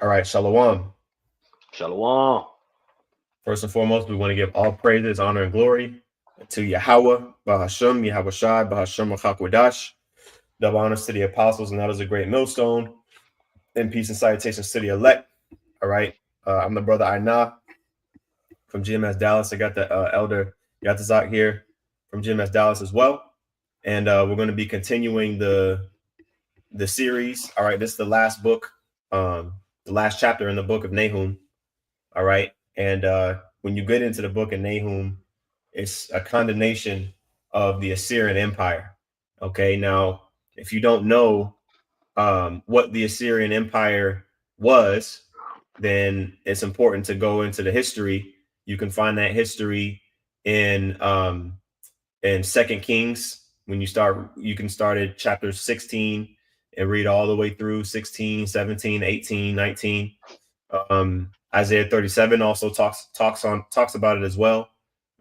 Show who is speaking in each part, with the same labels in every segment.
Speaker 1: All right, Shalom.
Speaker 2: Shalom.
Speaker 1: First and foremost, we want to give all praises, honor, and glory to Yahweh, Bahashem, Yahweh Shai, Bahashem, Chakwadash. Double honors to the apostles and others, a great millstone. And peace and salutations to the elect. All right. I'm the brother Aina from GMS Dallas. I got the elder Yatazak here from GMS Dallas as well. And we're going to be continuing the series. All right. This is the last book, the last chapter in the book of Nahum. All right. And when you get into the book of Nahum, it's a condemnation of the Assyrian Empire. Okay. Now, if you don't know what the Assyrian Empire was, then it's important to go into the history. You can find that history in Second Kings. When you can start at chapter 16 and read all the way through 16, 17, 18, 19. Isaiah 37 also talks about it as well.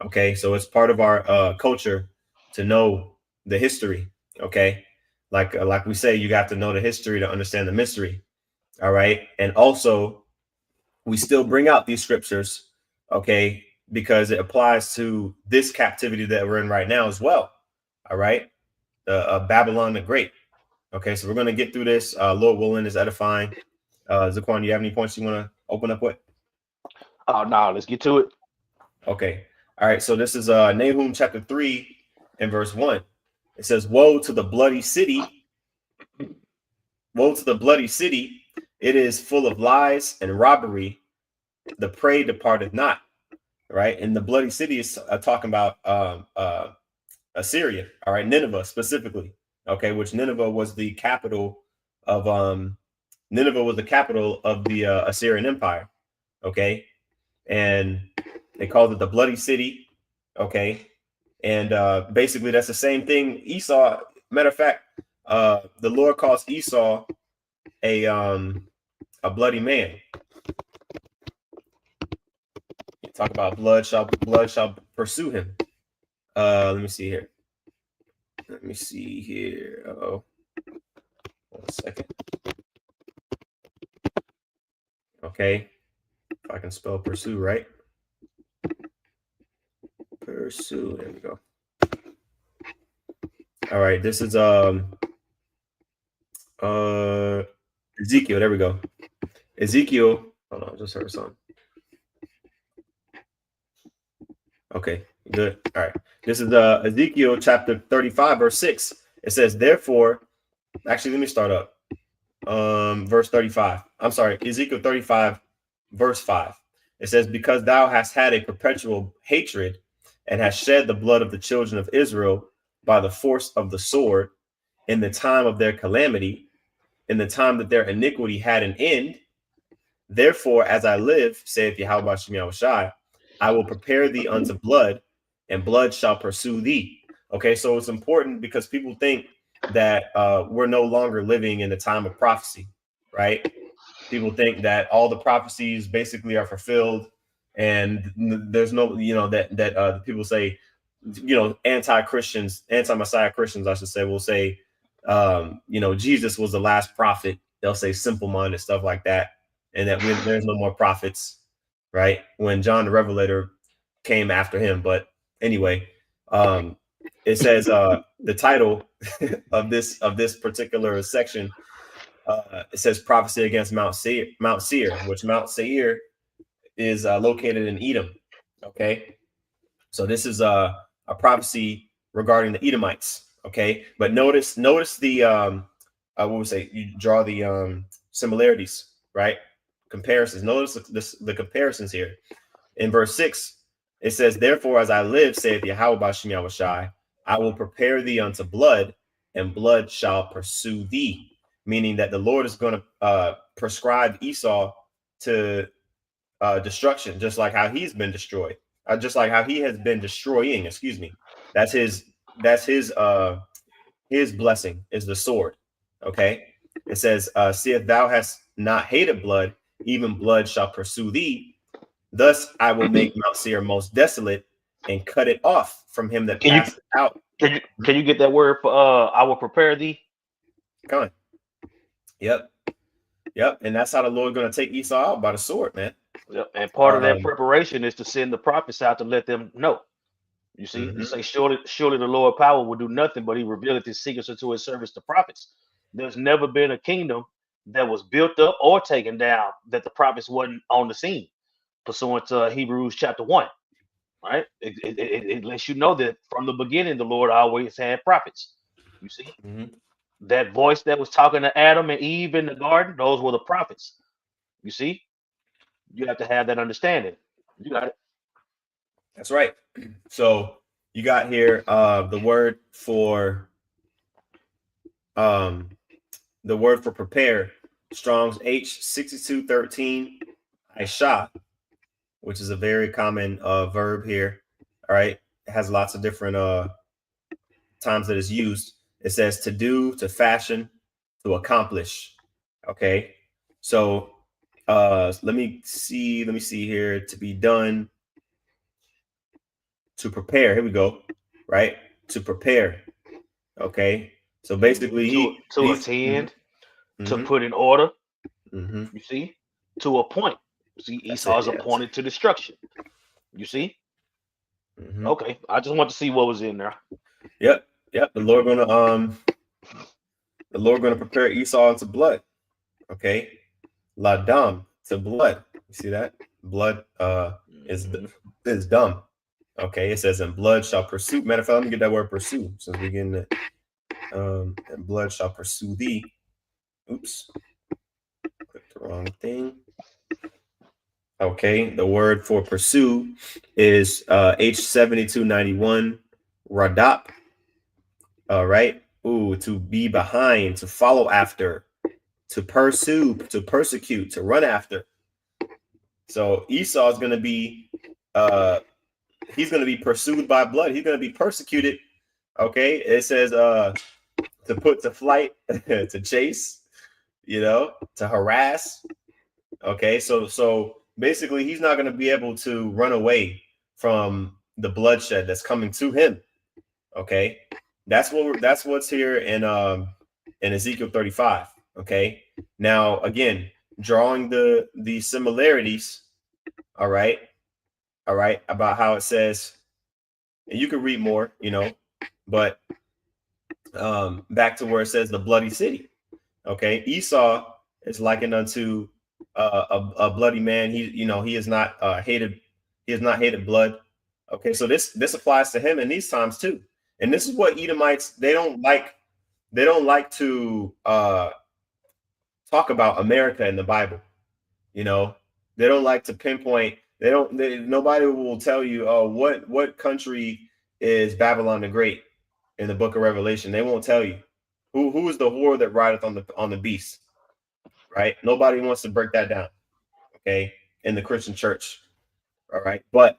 Speaker 1: Okay, so it's part of our culture to know the history. Okay, like we say, you got to know the history to understand the mystery. All right, and also we still bring out these scriptures, okay, because it applies to this captivity that we're in right now as well. All right, Babylon the Great. Okay, so we're going to get through this. Lord willing, is edifying. Zaquan, do you have any points you want to open up with?
Speaker 2: Oh no, let's get to it.
Speaker 1: Okay, all right. So this is Nahum chapter 3 and verse 1. It says, "Woe to the bloody city! Woe to the bloody city! It is full of lies and robbery. The prey departeth not." Right, and the bloody city is talking about Assyria. All right, Nineveh specifically. Okay, which Nineveh was the capital of the Assyrian Empire. Okay, and they called it the bloody city. Okay, and basically that's the same thing. Esau, matter of fact, the Lord calls Esau a bloody man. You talk about blood shall pursue him. Let me see here. Oh, 1 second. Okay, if I can spell pursue right. Pursue. There we go. All right, this is Ezekiel. There we go. Ezekiel. Hold on, I just heard something. Okay, good. All right. This is Ezekiel chapter 35, verse 6. It says, therefore, actually, let me start up. Verse 35. I'm sorry, Ezekiel 35, verse 5. It says, because thou hast had a perpetual hatred and hast shed the blood of the children of Israel by the force of the sword in the time of their calamity, in the time that their iniquity had an end. Therefore, as I live, saith Yahweh Shem Shai, I will prepare thee unto blood, and blood shall pursue thee. Okay, so it's important because people think that we're no longer living in the time of prophecy, right? People think that all the prophecies basically are fulfilled, and there's no, that people say, anti-Christians, anti-Messiah Christians, I should say, will say, Jesus was the last prophet. They'll say simple-minded stuff like that, and that there's no more prophets, right? When John the Revelator came after him. But anyway, it says the title of this particular section, it says prophecy against Mount Seir, which Mount Seir is located in Edom. Okay, so this is a prophecy regarding the Edomites. Okay, but notice the what would say, you draw the similarities, right? Comparisons. Notice the comparisons here. In verse 6, it says, therefore, as I live, saith Yahweh Bashem Yahushai, I will prepare thee unto blood, and blood shall pursue thee. Meaning that the Lord is going to prescribe Esau to destruction, just like how he's been destroyed, just like how he has been destroying. Excuse me. That's his blessing is the sword. Okay. It says, seeth thou hast not hated blood, even blood shall pursue thee. Thus I will make Mount Seir most desolate and cut it off from him that passed out.
Speaker 2: Can you get that word for I will prepare thee?
Speaker 1: Come on. Yep. Yep. And that's how the Lord's going to take Esau out, by the sword, man.
Speaker 2: Yep. And part of that
Speaker 1: Um,
Speaker 2: preparation is to send the prophets out to let them know. You see, you
Speaker 1: mhm.
Speaker 2: say, surely the Lord power will do nothing, but he revealed his secrets unto his servants, the prophets. There's never been a kingdom that was built up or taken down that the prophets wasn't on the scene, pursuant to Hebrews chapter 1. Right? It lets you know that from the beginning, the Lord always had prophets. You see,
Speaker 1: Mhm.
Speaker 2: that voice that was talking to Adam and Eve in the garden, those were the prophets. You see, you have to have that understanding. You got it.
Speaker 1: That's right. So you got here the word for prepare. Strong's H6213 Aisha, which is a very common verb here. All right. It has lots of different times that it's used. It says to do, to fashion, to accomplish. Okay. So let me see here. To be done, to prepare. Here we go. Right? To prepare. Okay. So basically
Speaker 2: To
Speaker 1: he's
Speaker 2: attend, to
Speaker 1: mm-hmm,
Speaker 2: put in order.
Speaker 1: mm-hmm.
Speaker 2: You see, to appoint. See,
Speaker 1: That's
Speaker 2: Esau
Speaker 1: it.
Speaker 2: is
Speaker 1: Yeah.
Speaker 2: appointed to destruction. You see.
Speaker 1: Mm-hmm.
Speaker 2: Okay, I just want to see what was in there.
Speaker 1: Yep. Yep. The Lord gonna prepare Esau into blood. Okay. Ladam, to blood. You see that? Blood is
Speaker 2: Mhm.
Speaker 1: is dumb. Okay, it says, and blood shall pursue. Matter of fact, let me get that word pursue since we're getting it. And blood shall pursue thee. Oops, clicked the wrong thing. Okay, the word for pursue is H7291 radap. All right. Ooh, to be behind, to follow after, to pursue, to persecute, to run after. So Esau is going to be he's going to be pursued by blood. He's going to be persecuted. Okay, it says to put to flight, to chase, to harass. Okay, so basically he's not going to be able to run away from the bloodshed that's coming to him. Okay, that's what's here in Ezekiel 35. Okay, now again, drawing the similarities. All right, about how it says, and you can read more, but back to where it says the bloody city. Okay, Esau is likened unto a bloody man. He is not hated. He has not hated blood. Okay, so this applies to him in these times too. And this is what Edomites, they don't like. They don't like to talk about America in the Bible. You know, they don't like to pinpoint. Nobody will tell you, oh, what country is Babylon the Great in the Book of Revelation. They won't tell you who is the whore that rideth on the beast. Right? Nobody wants to break that down. Okay, in the Christian church. All right, but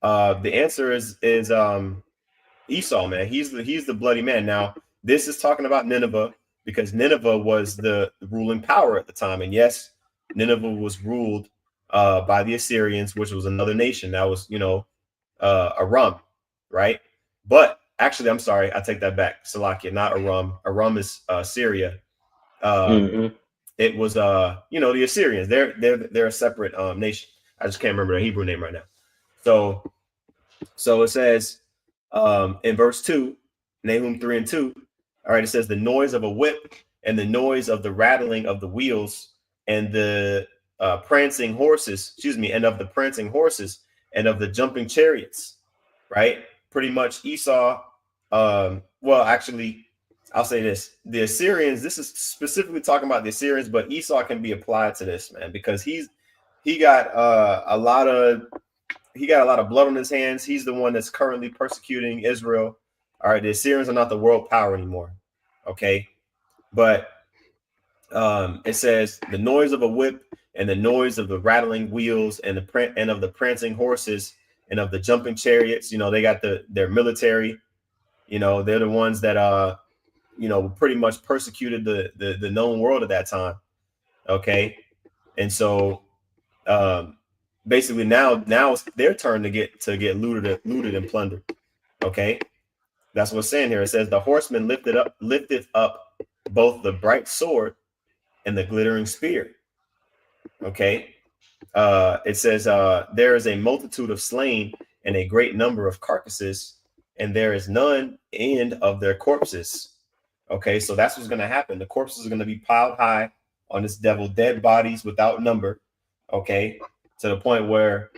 Speaker 1: the answer is Esau, man. He's the bloody man. Now this is talking about Nineveh because Nineveh was the ruling power at the time, and yes, Nineveh was ruled by the Assyrians, which was another nation that was Aram, right? But actually, I'm sorry, I take that back. Salakia, not Aram. Aram is Syria. Um,
Speaker 2: Mm-hmm.
Speaker 1: it was the Assyrians. They're a separate nation. I just can't remember their Hebrew name right now. So it says in verse 2, Nahum 3 and 2. All right, it says the noise of a whip and the noise of the rattling of the wheels and the prancing horses, and of the prancing horses and of the jumping chariots, right? Pretty much Esau. Well, actually, I'll say this: the Assyrians. This is specifically talking about the Assyrians, but Esau can be applied to this, man, because he got a lot of blood on his hands. He's the one that's currently persecuting Israel. All right, the Assyrians are not the world power anymore. Okay, but it says the noise of a whip and the noise of the rattling wheels and of the prancing horses and of the jumping chariots. They got their military. They're the ones that pretty much persecuted the known world at that time. Okay, and so basically now it's their turn to get looted and plundered. Okay, that's what's saying here. It says the horseman lifted up both the bright sword and the glittering spear. Okay. It says, there is a multitude of slain and a great number of carcasses, and there is none end of their corpses. Okay, so that's what's going to happen. The corpses are going to be piled high on this devil, dead bodies without number. Okay, to the point where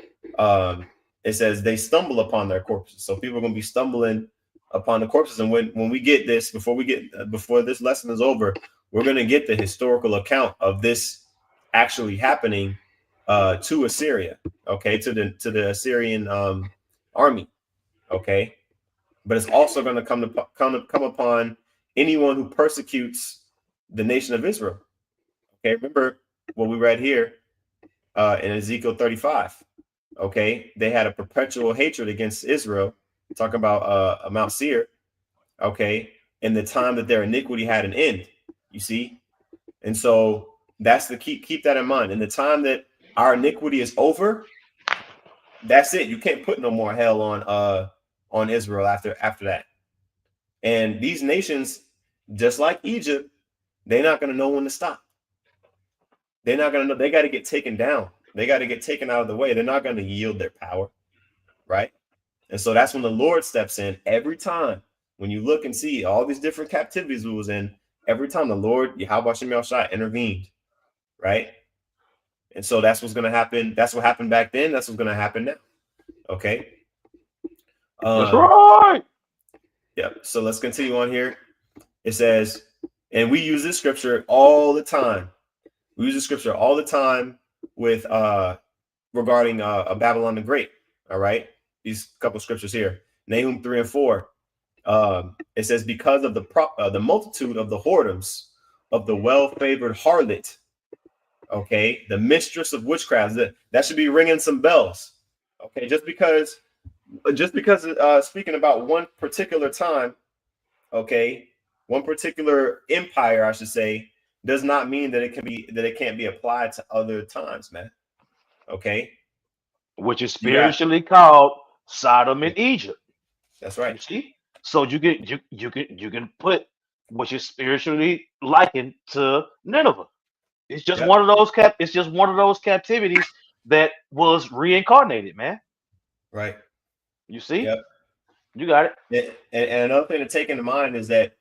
Speaker 1: it says they stumble upon their corpses. So people are going to be stumbling upon the corpses. And when we get this, before this lesson is over, we're going to get the historical account of this actually happening to Assyria. Okay, to the Assyrian army. Okay, but it's also going to come upon anyone who persecutes the nation of Israel. Okay, remember what we read here in Ezekiel 35. Okay, they had a perpetual hatred against Israel. Talking about Mount Seir. Okay, in the time that their iniquity had an end. You see, and so that's the keep that in mind. In the time that our iniquity is over, that's it. You can't put no more hell on Israel after that. And these nations, just like Egypt, they're not going to know when to stop. They're not going to know. They got to get taken down. They got to get taken out of the way. They're not going to yield their power, right? And so that's when the Lord steps in every time. When you look and see all these different captivities we was in, every time the Lord, Yahweh Shem Yahushua, intervened, right? And so that's what's going to happen. That's what happened back then. That's what's going to happen now. Okay.
Speaker 2: That's right.
Speaker 1: Yeah. So let's continue on here. It says, and we use this scripture all the time. We use this scripture all the time with regarding Babylon the Great. All right. These couple scriptures here, Nahum 3 and 4. It says, because of the multitude of the whoredoms of the well-favored harlot. Okay, the mistress of witchcraft. That should be ringing some bells. Okay, just because speaking about one particular time, okay, one particular empire, I should say, does not mean that it can't be applied to other times, man. Okay,
Speaker 2: which is spiritually called Sodom and Egypt.
Speaker 1: That's right.
Speaker 2: You see, so you can put which is spiritually likened to Nineveh. It's just one of those It's just one of those captivities that was reincarnated, man.
Speaker 1: Right.
Speaker 2: You see.
Speaker 1: Yep.
Speaker 2: You got
Speaker 1: it. And another thing to take into mind is that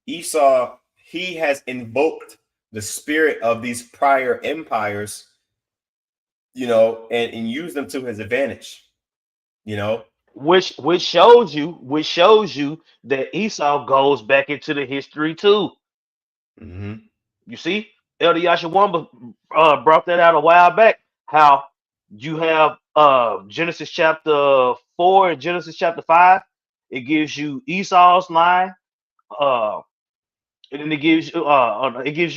Speaker 1: Esau, he has invoked the spirit of these prior empires, you know, and used them to his advantage, you know.
Speaker 2: Which shows you that Esau goes back into the history too.
Speaker 1: Mm-hmm.
Speaker 2: You see, Elder Yashawamba brought that out a while back. How you have Genesis chapter 4 and Genesis chapter 5. It gives you Esau's line, and then it gives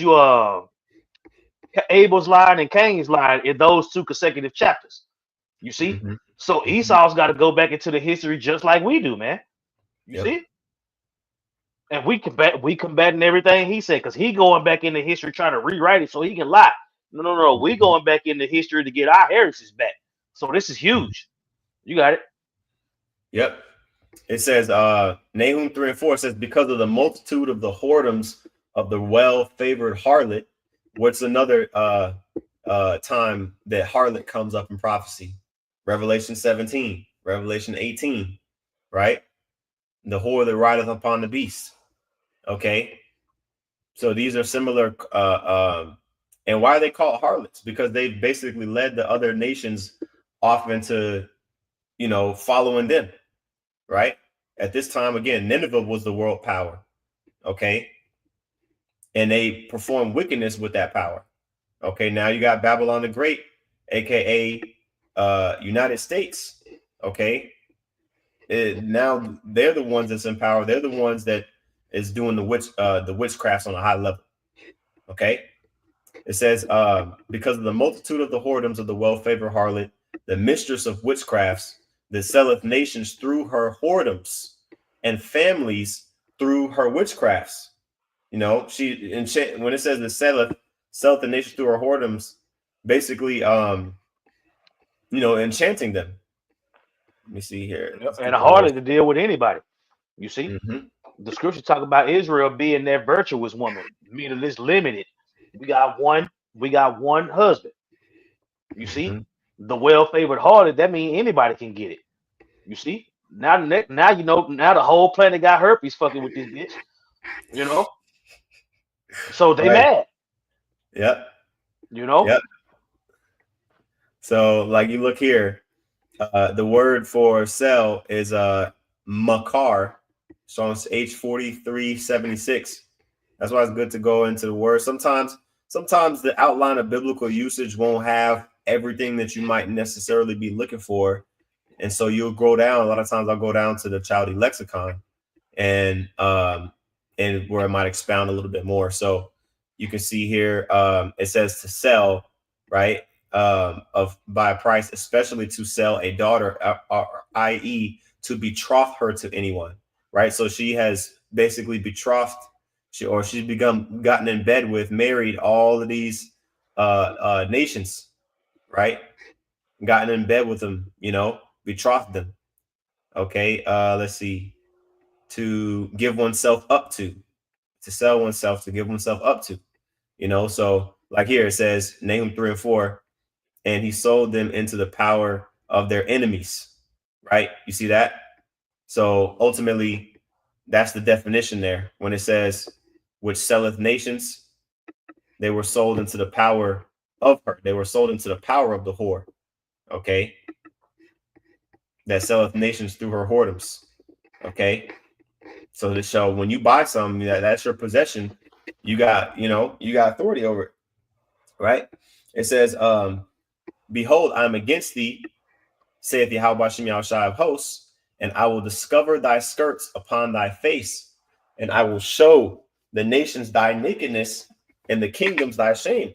Speaker 2: you Abel's line and Cain's line in those two consecutive chapters. You see,
Speaker 1: Mm-hmm.
Speaker 2: so Esau's got to go back into the history just like we do, man. You see, and we combating everything he said because he going back into history trying to rewrite it so he can lie. No. We going back into history to get our heritage back. So this is huge. You got it.
Speaker 1: Yep. It says Nahum 3 and 4 says, because of the multitude of the whoredoms of the well-favored harlot. What's another time that harlot comes up in prophecy? Revelation 17, Revelation 18, right? The whore that rideth upon the beast. Okay. So these are similar. And why are they called harlots? Because they basically led the other nations off into, you know, following them. Right. At this time, again, Nineveh was the world power. Okay. And they performed wickedness with that power. Okay. Now you got Babylon the Great, aka United States. Okay. Now they're the ones that's in power. They're the ones that is doing the witchcrafts on a high level. Okay. It says, because of the multitude of the whoredoms of the well-favored harlot, the mistress of witchcrafts, that selleth nations through her whoredoms, and families through her witchcrafts. You know, when it says the selleth the nation through her whoredoms, basically, you know, enchanting them. Let me see here.
Speaker 2: And harlot to deal with anybody. You see,
Speaker 1: Mm-hmm.
Speaker 2: the scripture talk about Israel being that virtuous woman, meaning it's limited. We got one husband. You
Speaker 1: Mhm.
Speaker 2: see, the well favored hearted. That means anybody can get it. You see, now you know. Now the whole planet got herpes fucking with this bitch. You know, so they
Speaker 1: Right.
Speaker 2: mad.
Speaker 1: Yep.
Speaker 2: You know,
Speaker 1: Yep. So like you look here, the word for cell is makar. So it's H4376. That's why it's good to go into the word. Sometimes the outline of biblical usage won't have everything that you might necessarily be looking for. And so you'll go down. A lot of times I'll go down to the Chaldee lexicon and where it might expound a little bit more. So you can see here it says to sell, right? Of by a price, especially to sell a daughter, i.e., to betroth her to anyone, right? So she has basically betrothed, she's gotten in bed with, married all of these nations, right? Gotten in bed with them, betrothed them. Okay, let's see. To give oneself up to sell oneself, to give oneself up to, So like here it says, Nahum 3 and 4, and he sold them into the power of their enemies, right? You see that? So ultimately, that's the definition there. When it says, which selleth nations, they were sold into the power of her. They were sold into the power of the whore, okay? That selleth nations through her whoredoms, okay? So when you buy something that's your possession, you got authority over it, right? It says, behold, I am against thee, saith Yahweh Shem Yahushai of hosts, and I will discover thy skirts upon thy face, and I will show the nations thy nakedness and the kingdoms thy shame.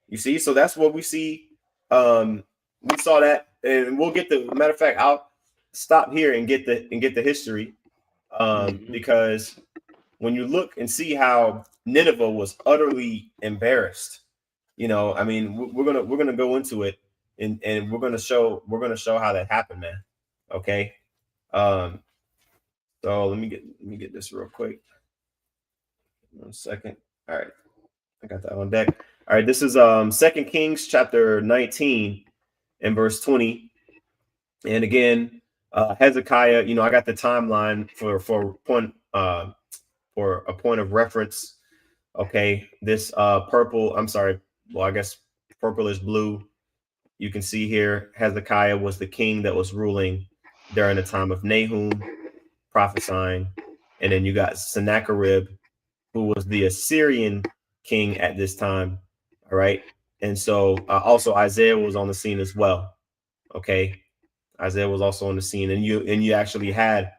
Speaker 1: You see, so that's what we see. We saw that, and we'll get the matter of fact. I'll stop here and get the history,
Speaker 2: hmm
Speaker 1: because when you look and see how Nineveh was utterly embarrassed, I mean, we're gonna go into it, and we're gonna show how that happened, man. Okay. Um. So let me get this real quick. 1 second. All right, I got that on deck. All right, this is Second Kings chapter 19 and verse 20, and again, Hezekiah. I got the timeline for a point of reference. Okay, this purple, I'm sorry, well, I guess purplish blue, you can see here Hezekiah was the king that was ruling during the time of Nahum prophesying. And then you got Sennacherib, who was the Assyrian king at this time. All right. And so also Isaiah was on the scene as well. Okay. Isaiah was also on the scene. And you actually had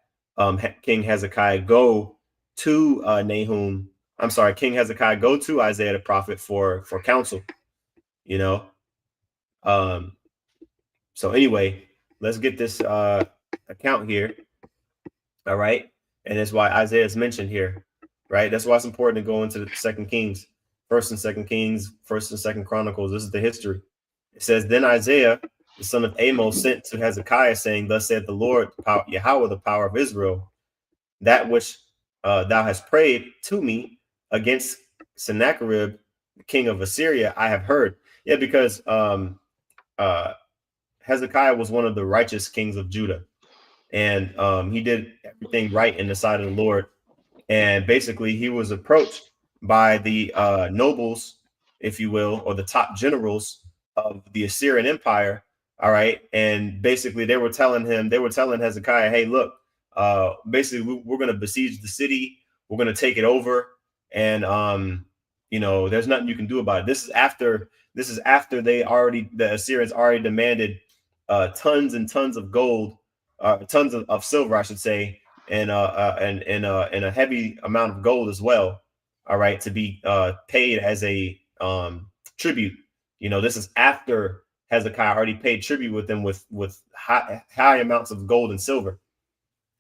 Speaker 1: King Hezekiah go to Nahum. I'm sorry, King Hezekiah go to Isaiah the prophet for counsel, you know. Um, so anyway, let's get this account here. All right. And that's why Isaiah is mentioned here. Right. That's why it's important to go into the Second Kings, First and Second Kings, First and Second Chronicles. This is the history. It says, then Isaiah, the son of Amos, sent to Hezekiah, saying, thus saith the Lord, Yahweh, the power of Israel, that which thou hast prayed to me against Sennacherib, the king of Assyria, I have heard. Yeah, because uh, Hezekiah was one of the righteous kings of Judah, and he did everything right in the sight of the Lord. And basically, he was approached by the nobles, if you will, or the top generals of the Assyrian Empire. All right, and basically, they were telling Hezekiah, "Hey, look, basically, we're going to besiege the city. We're going to take it over, and there's nothing you can do about it." This is after the Assyrians already demanded tons and tons of gold, tons of silver, I should say, and a heavy amount of gold as well. All right, to be paid as a tribute. This is after Hezekiah already paid tribute with them with high amounts of gold and silver.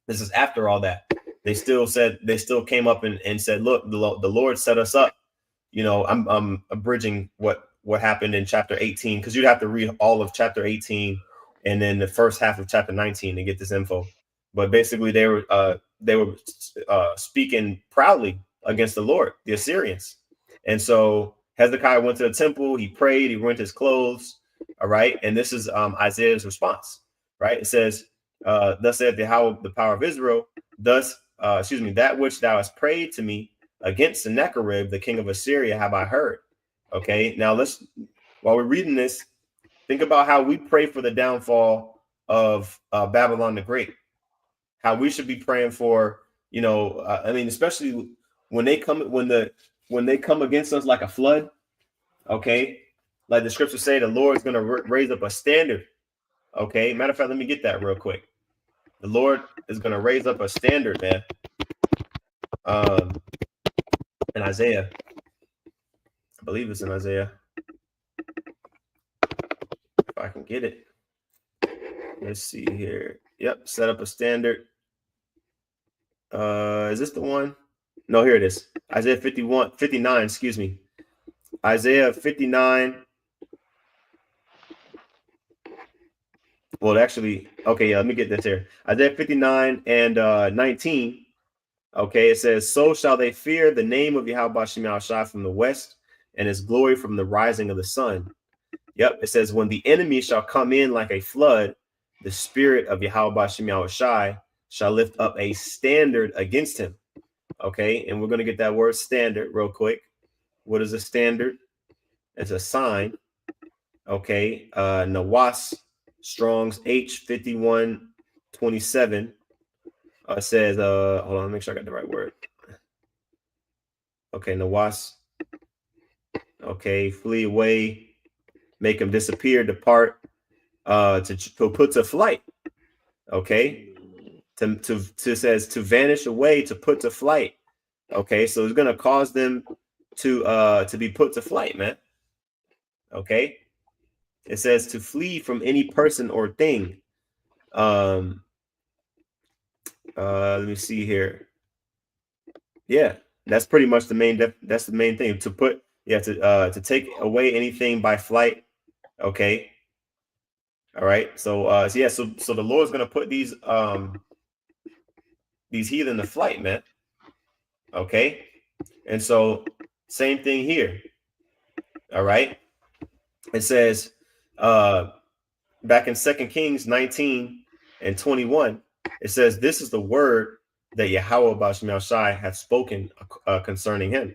Speaker 1: This is after all that. They still came up and said, "Look, the Lord set us up." I'm abridging what happened in chapter 18, because you'd have to read all of chapter 18 and then the first half of chapter 19 to get this info. But basically, they were speaking proudly against the Lord, the Assyrians, and so Hezekiah went to the temple, he prayed, he rent his clothes. All right. And this is Isaiah's response, right? It says, thus saith Yahweh, the power of Israel, that which thou hast prayed to me against Sennacherib, the king of Assyria, have I heard. Okay. Now while we're reading this, think about how we pray for the downfall of Babylon the Great. How we should be praying for, especially when they come against us like a flood. Okay, like the scriptures say, the Lord's going to raise up a standard. Okay, matter of fact, let me get that real quick. The Lord is going to raise up a standard, man. In Isaiah, I believe it's in Isaiah. If I can get it. Let's see here. Yep, set up a standard. Is this the one? No, here it is. Isaiah 59, excuse me. Isaiah 59. Well, actually, okay, yeah, let me get this here. Isaiah 59 and 19. Okay, it says, so shall they fear the name of Yahweh Shemel Shai from the west, and his glory from the rising of the sun. Yep, it says, when the enemy shall come in like a flood, the spirit of Yahweh Shemel Shai shall lift up a standard against him. Okay, and we're going to get that word standard real quick. What is a standard? It's a sign. Okay, Nawas Strong's H5127 says, hold on, make sure I got the right word. Okay, Nawas. Okay, flee away, make him disappear, depart, to put to flight. Okay, to says to vanish away, to put to flight. Okay, so it's gonna cause them to be put to flight, man. Okay, it says to flee from any person or thing. Let me see here. Yeah, that's pretty much the main. That's the main thing, to put. Yeah, to take away anything by flight. Okay. All right. So so the Lord's gonna put these heathen to flight, man. Okay. And so same thing here. All right. It says back in 2 Kings 19 and 21, it says, this is the word that Yahweh Bashmel Shai hath spoken concerning him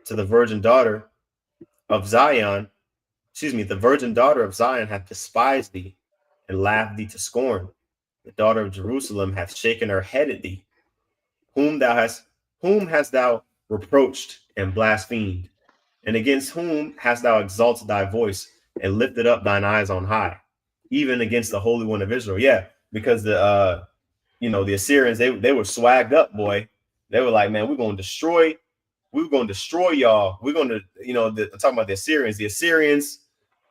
Speaker 1: to the virgin daughter of Zion. Excuse me, the virgin daughter of Zion hath despised thee and laughed thee to scorn. The daughter of Jerusalem hath shaken her head at thee. Whom hast thou reproached and blasphemed? And against whom hast thou exalted thy voice and lifted up thine eyes on high, even against the Holy One of Israel? Yeah, because the Assyrians, they were swagged up, boy. They were like, man, we're gonna destroy y'all. We're gonna, I'm talking about the Assyrians. The Assyrians,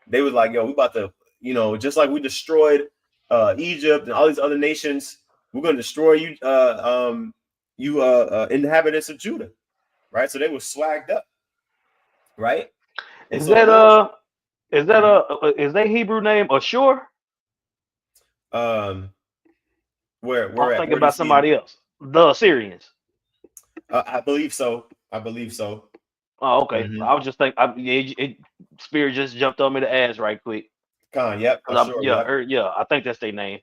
Speaker 1: they was like, yo, we about to, just like we destroyed Egypt and all these other nations, we're gonna destroy you, inhabitants of Judah, right? So they were swagged up, right? And
Speaker 2: Is
Speaker 1: so
Speaker 2: that is that Hebrew name Ashur?
Speaker 1: where
Speaker 2: I'm
Speaker 1: at?
Speaker 2: thinking
Speaker 1: Where do you
Speaker 2: about
Speaker 1: see it?
Speaker 2: somebody else. The Assyrians.
Speaker 1: I believe so.
Speaker 2: Oh, okay.
Speaker 1: Mm-hmm.
Speaker 2: I was just thinking. Spirit just jumped on me to ask right quick.
Speaker 1: Khan, yep, sure, yep.
Speaker 2: I think that's their name.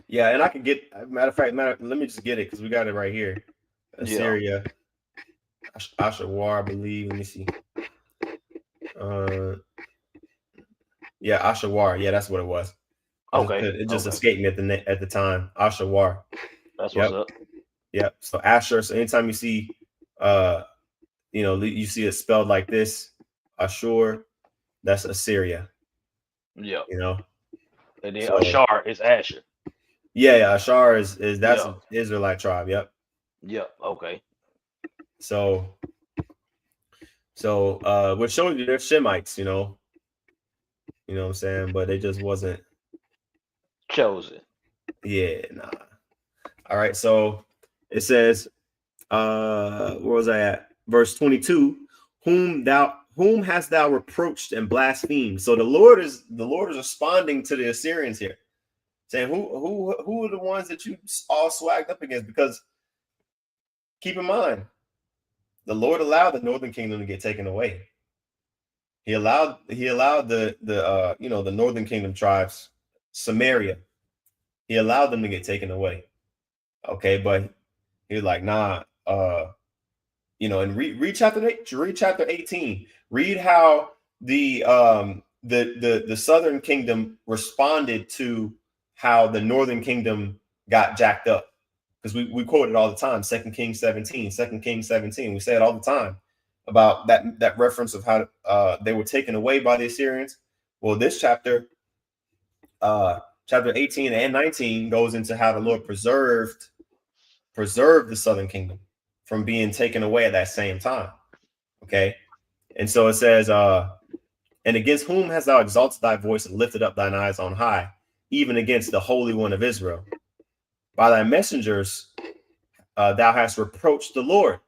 Speaker 1: Yeah, and I can get, matter of fact, let me just get it because we got it right here. Assyria, Ashawar, I believe. Let me see. Yeah, Ashawar. Yeah, that's what it was.
Speaker 2: Okay.
Speaker 1: It just escaped me at the time. Ashawar.
Speaker 2: That's
Speaker 1: Yep.
Speaker 2: what's up.
Speaker 1: Yep. So Asher. So anytime you see, you see it spelled like this, Ashur, that's Assyria.
Speaker 2: Yep.
Speaker 1: You know.
Speaker 2: And then
Speaker 1: So
Speaker 2: Ashar is Asher.
Speaker 1: yeah, Ashar is that's
Speaker 2: Yep.
Speaker 1: an Israelite tribe. Yep.
Speaker 2: Yep. Okay.
Speaker 1: So which shows you they're Shemites, you know what I'm saying, but they just wasn't
Speaker 2: Chosen.
Speaker 1: Yeah, nah. All right, so it says, where was I at? Verse 22, whom hast thou reproached and blasphemed? So the Lord is responding to the Assyrians here, saying, who are the ones that you all swagged up against? Because keep in mind, the Lord allowed the northern kingdom to get taken away. He allowed the the northern kingdom tribes, Samaria. He allowed them to get taken away. Okay, but he was like, nah, and read chapter 8, read chapter 18. Read how the southern kingdom responded to how the northern kingdom got jacked up. Because we quote it all the time, 2 Kings 17, 2 Kings 17. We say it all the time about that reference of how they were taken away by the Assyrians. Well, this chapter, chapter 18 and 19, goes into how the Lord preserved the southern kingdom from being taken away at that same time. Okay. And so it says, and against whom hast thou exalted thy voice and lifted up thine eyes on high, even against the Holy One of Israel? By thy messengers thou hast reproached the Lord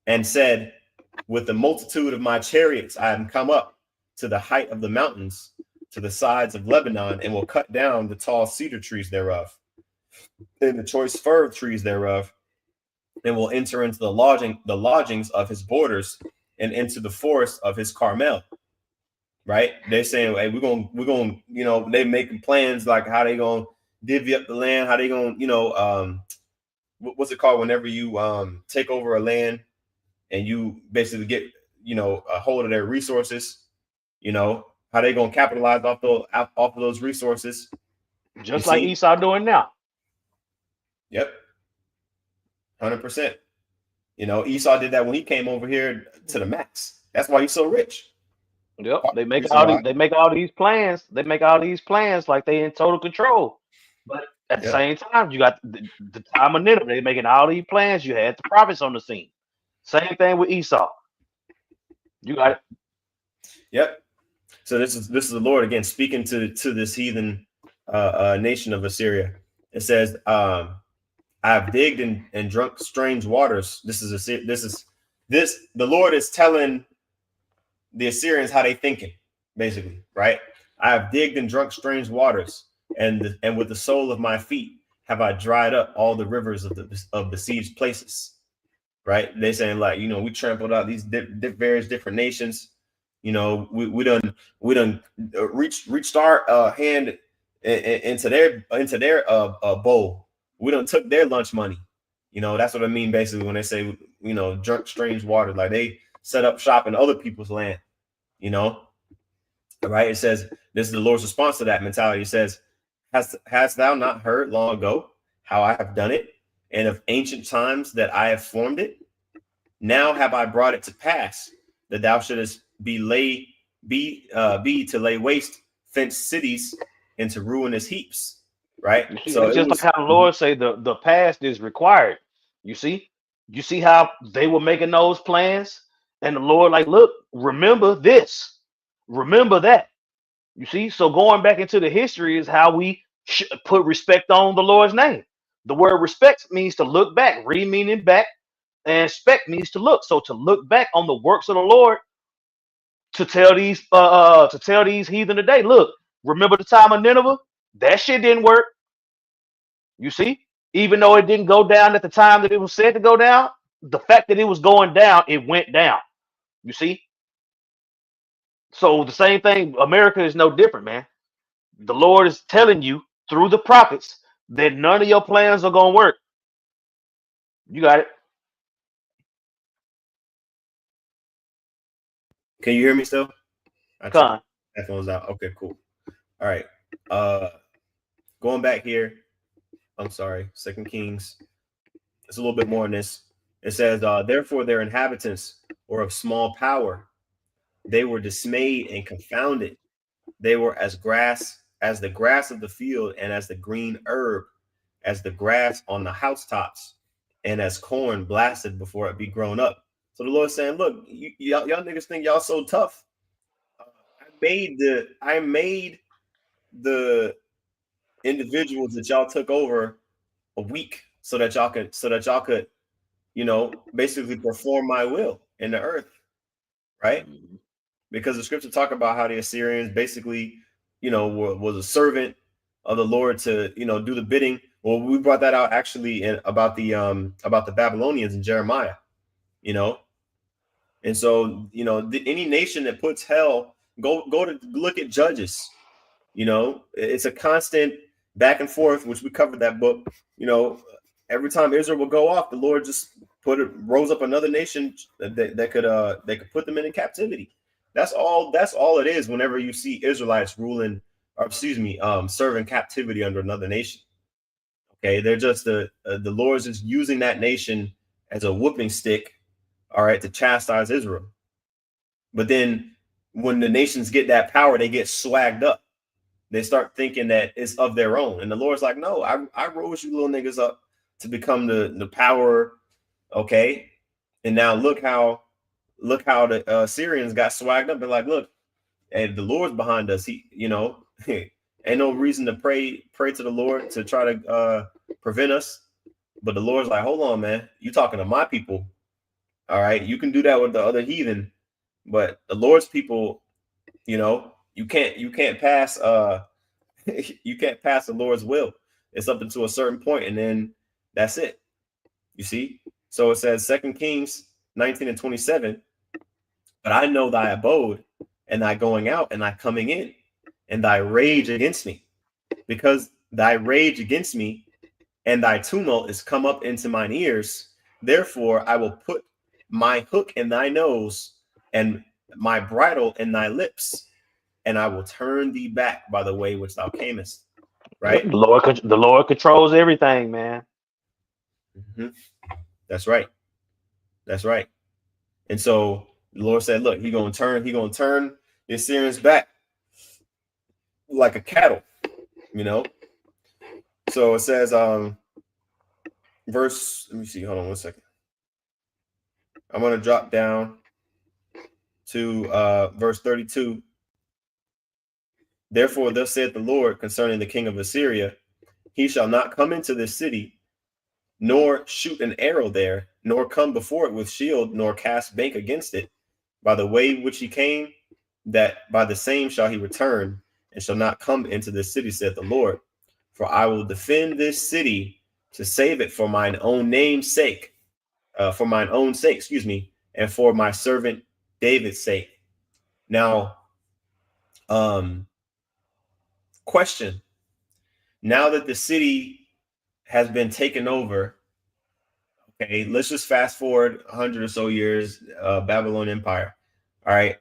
Speaker 1: and said, with the multitude of my chariots I am come up to the height of the mountains, to the sides of Lebanon, and will cut down the tall cedar trees thereof, and the choice fir trees thereof, and will enter into the lodgings of his borders, and into the forest of his Carmel. Right? They're saying, hey, we're gonna, they making plans like how they gonna divvy up the land, how they gonna, what's it called whenever you take over a land and you basically get a hold of their resources, how they gonna capitalize off of those resources.
Speaker 2: Just like Esau doing now.
Speaker 1: Yep. 100%. Esau did that when he came over here to the max. That's why he's so rich.
Speaker 2: Yep. They make all these plans. They make all these plans like they in total control. But at the same time, you got the time of Nineveh. They making all these plans. You had the prophets on the scene. Same thing with Esau. You got it.
Speaker 1: Yep. So this is the Lord again speaking to this heathen nation of Assyria. It says, I have digged and drunk strange waters. The Lord is telling the Assyrians how they thinking, basically, right? I have digged and drunk strange waters, and with the sole of my feet have I dried up all the rivers of the besieged places. Right? They're saying like, we trampled out these various different nations. We done reached our hand into their bowl. We done took their lunch money. That's what I mean basically when they say, drunk strange water. Like they set up shop in other people's land. Right? It says this is the Lord's response to that mentality. It says, hast thou not heard long ago how I have done it, and of ancient times that I have formed it? Now have I brought it to pass that thou shouldest be to lay waste fenced cities into ruinous heaps. Right.
Speaker 2: So it's just like how the Lord say the past is required. You see how they were making those plans, and the Lord like, look, remember this, remember that. You see, so going back into the history is how we put respect on the Lord's name. The word respect means to look back, meaning back, and spec means to look. So to look back on the works of the Lord, to tell these heathen today, look, remember the time of Nineveh? That shit didn't work. You see, even though it didn't go down at the time that it was said to go down, the fact that it was going down, it went down. You see? So the same thing, America is no different, man. The Lord is telling you through the prophets that none of your plans are going to work. You got it.
Speaker 1: Can you hear me still? Headphones out. Okay, cool. All right. Going back here. I'm sorry. 2 Kings. It's a little bit more in this. It says, therefore their inhabitants were of small power. They were dismayed and confounded. They were as the grass of the field, and as the green herb, as the grass on the housetops, and as corn blasted before it be grown up. So the Lord's saying, look, y'all niggas think y'all so tough. I made the individuals that y'all took over a week so that y'all could, basically perform my will in the earth, right? Because the scripture talk about how the Assyrians basically, was a servant of the Lord to, do the bidding. Well, we brought that out actually about the Babylonians in Jeremiah, And so, any nation that puts hell, go to look at Judges. It's a constant back and forth, which we covered that book. Every time Israel would go off, the Lord just rose up another nation that could put them in captivity. That's all it is. Whenever you see Israelites ruling, or excuse me, serving captivity under another nation. Okay, they're just the Lord's just using that nation as a whooping stick, all right, to chastise Israel. But then when the nations get that power, they get swagged up. They start thinking that it's of their own. And the Lord's like, no, I rose you little niggas up to become the power. Okay. And now look how the Syrians got swagged up. They're like, look, and the Lord's behind us. He, ain't no reason to pray to the Lord to try to prevent us. But the Lord's like, hold on, man. You talking to my people. All right. You can do that with the other heathen, but the Lord's people, you can't pass you can't pass the Lord's will. It's up to a certain point, and then that's it. You see? So it says 2 Kings 19:27, but I know thy abode, and thy going out, and thy coming in, and thy rage against me, because thy rage against me and thy tumult is come up into mine ears. Therefore I will put my hook in thy nose and my bridle in thy lips, and I will turn thee back by the way which thou camest. Right?
Speaker 2: The Lord controls everything, man.
Speaker 1: Mm-hmm. That's right. That's right. And so the Lord said, look, he's gonna turn the Assyrians back like a cattle, So it says, let me see, hold on 1 second. I'm gonna drop down to verse 32. Therefore, thus saith the Lord concerning the king of Assyria, he shall not come into this city, nor shoot an arrow there, nor come before it with shield, nor cast bank against it. By the way which he came, that by the same shall he return, and shall not come into this city, saith the Lord. For I will defend this city to save it for mine own name's sake, and for my servant David's sake. Now, question. Now that the city has been taken over, okay, let's just fast forward 100 or so years, Babylon Empire. All right.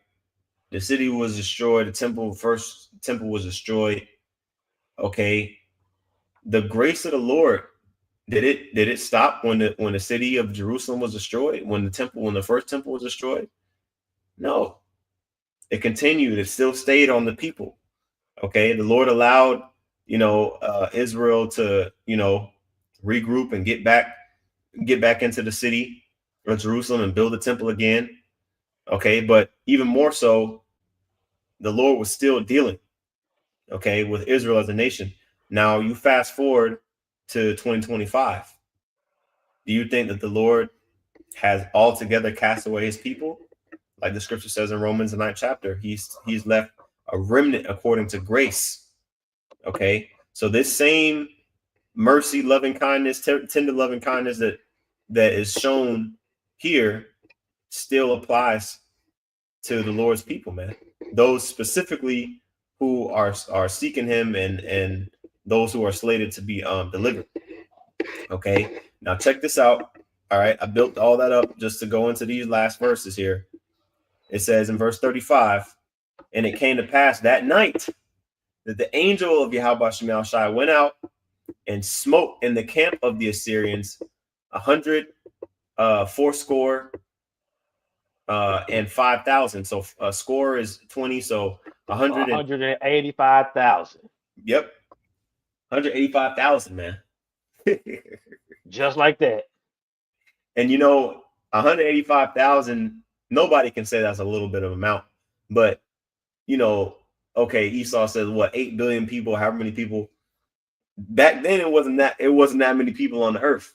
Speaker 1: The city was destroyed. The first temple was destroyed. Okay. The grace of the Lord, did it stop when the city of Jerusalem was destroyed? When the first temple was destroyed? No. It continued. It still stayed on the people. Okay. The Lord allowed, Israel to, regroup and get back into the city of Jerusalem and build the temple again. Okay. But even more so, the Lord was still dealing, okay, with Israel as a nation. Now you fast forward to 2025. Do you think that the Lord has altogether cast away his people? Like the scripture says in Romans, the 9th chapter, he's left a remnant according to grace. Okay. So this same mercy, loving kindness, tender loving kindness that is shown here still applies to the Lord's people, man. Those specifically who are seeking him, and those who are slated to be delivered. Okay, now check this out. All right, I built all that up just to go into these last verses here. It says in verse 35, and it came to pass that night that the angel of Yahweh Shemel Shai went out and smote in the camp of the Assyrians 100 fourscore and 5,000. So a score is 20. So
Speaker 2: 185,000.
Speaker 1: Yep, 185,000, man.
Speaker 2: Just like that.
Speaker 1: And 185,000. Nobody can say that's a little bit of amount, but okay. Esau says what, 8 billion people, however many people. Back then, it wasn't that many people on the earth.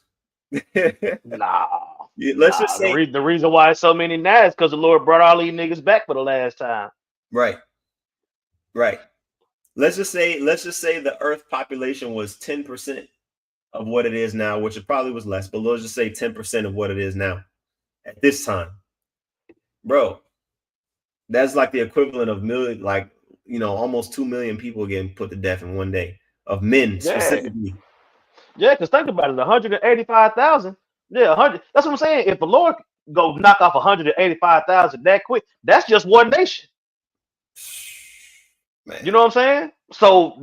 Speaker 1: Let's just say
Speaker 2: the reason why it's so many now is because the Lord brought all these niggas back for the last time.
Speaker 1: Right. Let's just say the earth population was 10% of what it is now, which it probably was less, but let's just say 10% of what it is now at this time. bro. That's like the equivalent of million, like almost 2 million people getting put to death in one day of men
Speaker 2: Yeah,
Speaker 1: specifically.
Speaker 2: yeah. Because think about it, 185,000. Yeah, 100. That's what I'm saying. If the Lord go knock off 185,000 that quick, that's just one nation. You know
Speaker 1: Man,
Speaker 2: what I'm saying? So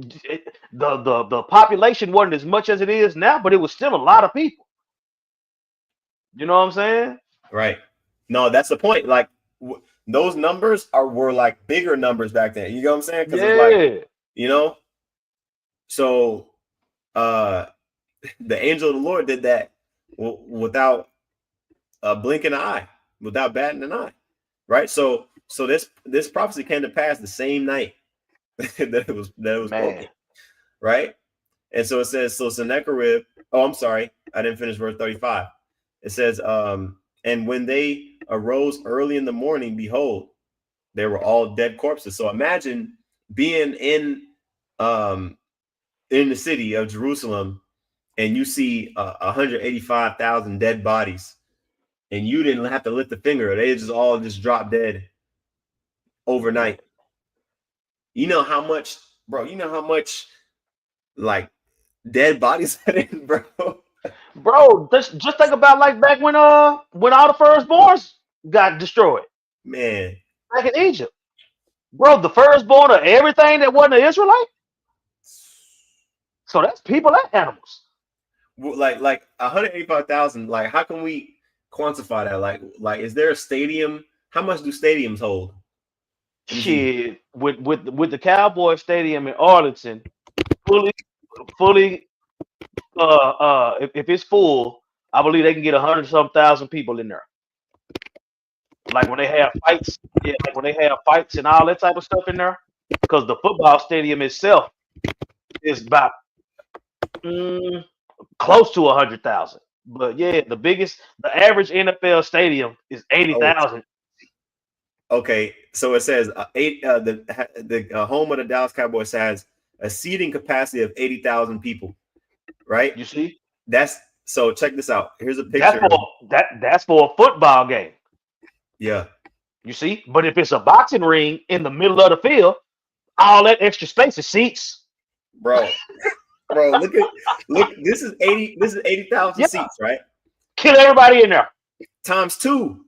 Speaker 2: the population wasn't as much as it is now, but it was still a lot of people. You know what I'm saying?
Speaker 1: right? No, that's the point. Like those numbers were like bigger numbers back then. You know what I'm saying? Because it's like
Speaker 2: Yeah,
Speaker 1: you know, so uh the angel of the Lord did that without blinking an eye, without batting an eye, right? So this prophecy came to pass the same night that it was
Speaker 2: man.
Speaker 1: spoken, right? And so it says, so Sennacherib. Oh, I'm sorry, I didn't finish verse 35. It says, and when they arose early in the morning, behold, they were all dead corpses. So imagine being um in the city of Jerusalem and you see 185,000 dead bodies, and you didn't have to lift a finger; they just all just dropped dead
Speaker 2: Man.
Speaker 1: overnight. You know how much, bro? You know how much like dead bodies that is, bro?
Speaker 2: Bro, just think about like back when all the firstborns got destroyed
Speaker 1: Man,
Speaker 2: back in Egypt. Bro, the firstborn of everything that wasn't an Israelite. So that's people and animals.
Speaker 1: like 185,000. Like, how can we quantify that? Like, is there a stadium? How much do stadiums hold? Let me see.
Speaker 2: Shit, with the Cowboy Stadium in Arlington, fully fully if it's full, I believe they can get 100 some thousand people in there. Like when they have fights, yeah, like when they have fights and all that type of stuff in there. Because the football stadium itself is about mm, close to 100,000. But yeah, the average NFL stadium is eighty
Speaker 1: Oh,
Speaker 2: thousand.
Speaker 1: okay. So it says eight. The home of the Dallas Cowboys has a seating capacity of 80,000 people. Right.
Speaker 2: You see,
Speaker 1: That's so. Check this out. Here's a
Speaker 2: that's
Speaker 1: picture
Speaker 2: for
Speaker 1: of
Speaker 2: that's for a football game.
Speaker 1: yeah,
Speaker 2: You see, but if it's a boxing ring in the middle of the field, all that extra space is seats.
Speaker 1: bro. Bro, look. This is 80. This is 80,000
Speaker 2: Yeah,
Speaker 1: seats, right?
Speaker 2: kill everybody in there.
Speaker 1: Times two.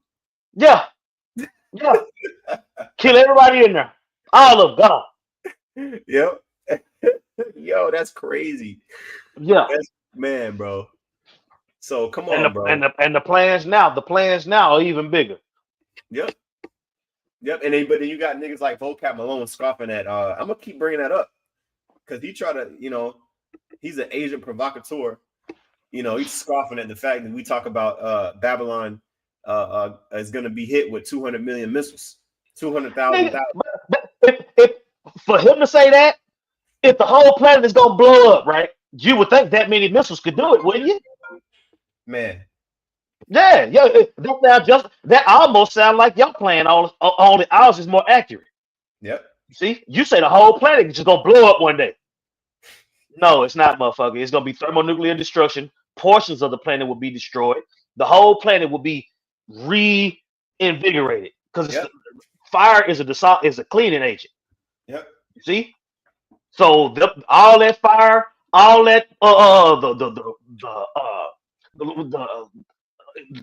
Speaker 2: Yeah, yeah, kill everybody in there. All of them gone.
Speaker 1: Yep. Yo, that's crazy.
Speaker 2: Yeah,
Speaker 1: That's man, bro. So come
Speaker 2: and
Speaker 1: on,
Speaker 2: the
Speaker 1: bro.
Speaker 2: and the and the plans now are even bigger.
Speaker 1: Yep. Yep. And then, but then you got niggas like Vocab Malone scoffing at. I'm gonna keep bringing that up because he try to, he's an Asian provocateur. He's scoffing at the fact that we talk about Babylon is gonna be hit with 200 million missiles, 200,000.
Speaker 2: Nigga, but if for him to say that, if the whole planet is gonna blow up, right? You would think that many missiles could do it, wouldn't you?
Speaker 1: Man.
Speaker 2: Yeah, yeah. That almost sound like your plan. Only ours is more accurate.
Speaker 1: Yep.
Speaker 2: See, you say the whole planet is just gonna blow up one day. No, it's not, motherfucker. It's gonna be thermonuclear destruction. Portions of the planet will be destroyed. The whole planet will be reinvigorated because
Speaker 1: Yep.
Speaker 2: fire is a cleaning agent.
Speaker 1: Yep.
Speaker 2: You see, so all that fire, all that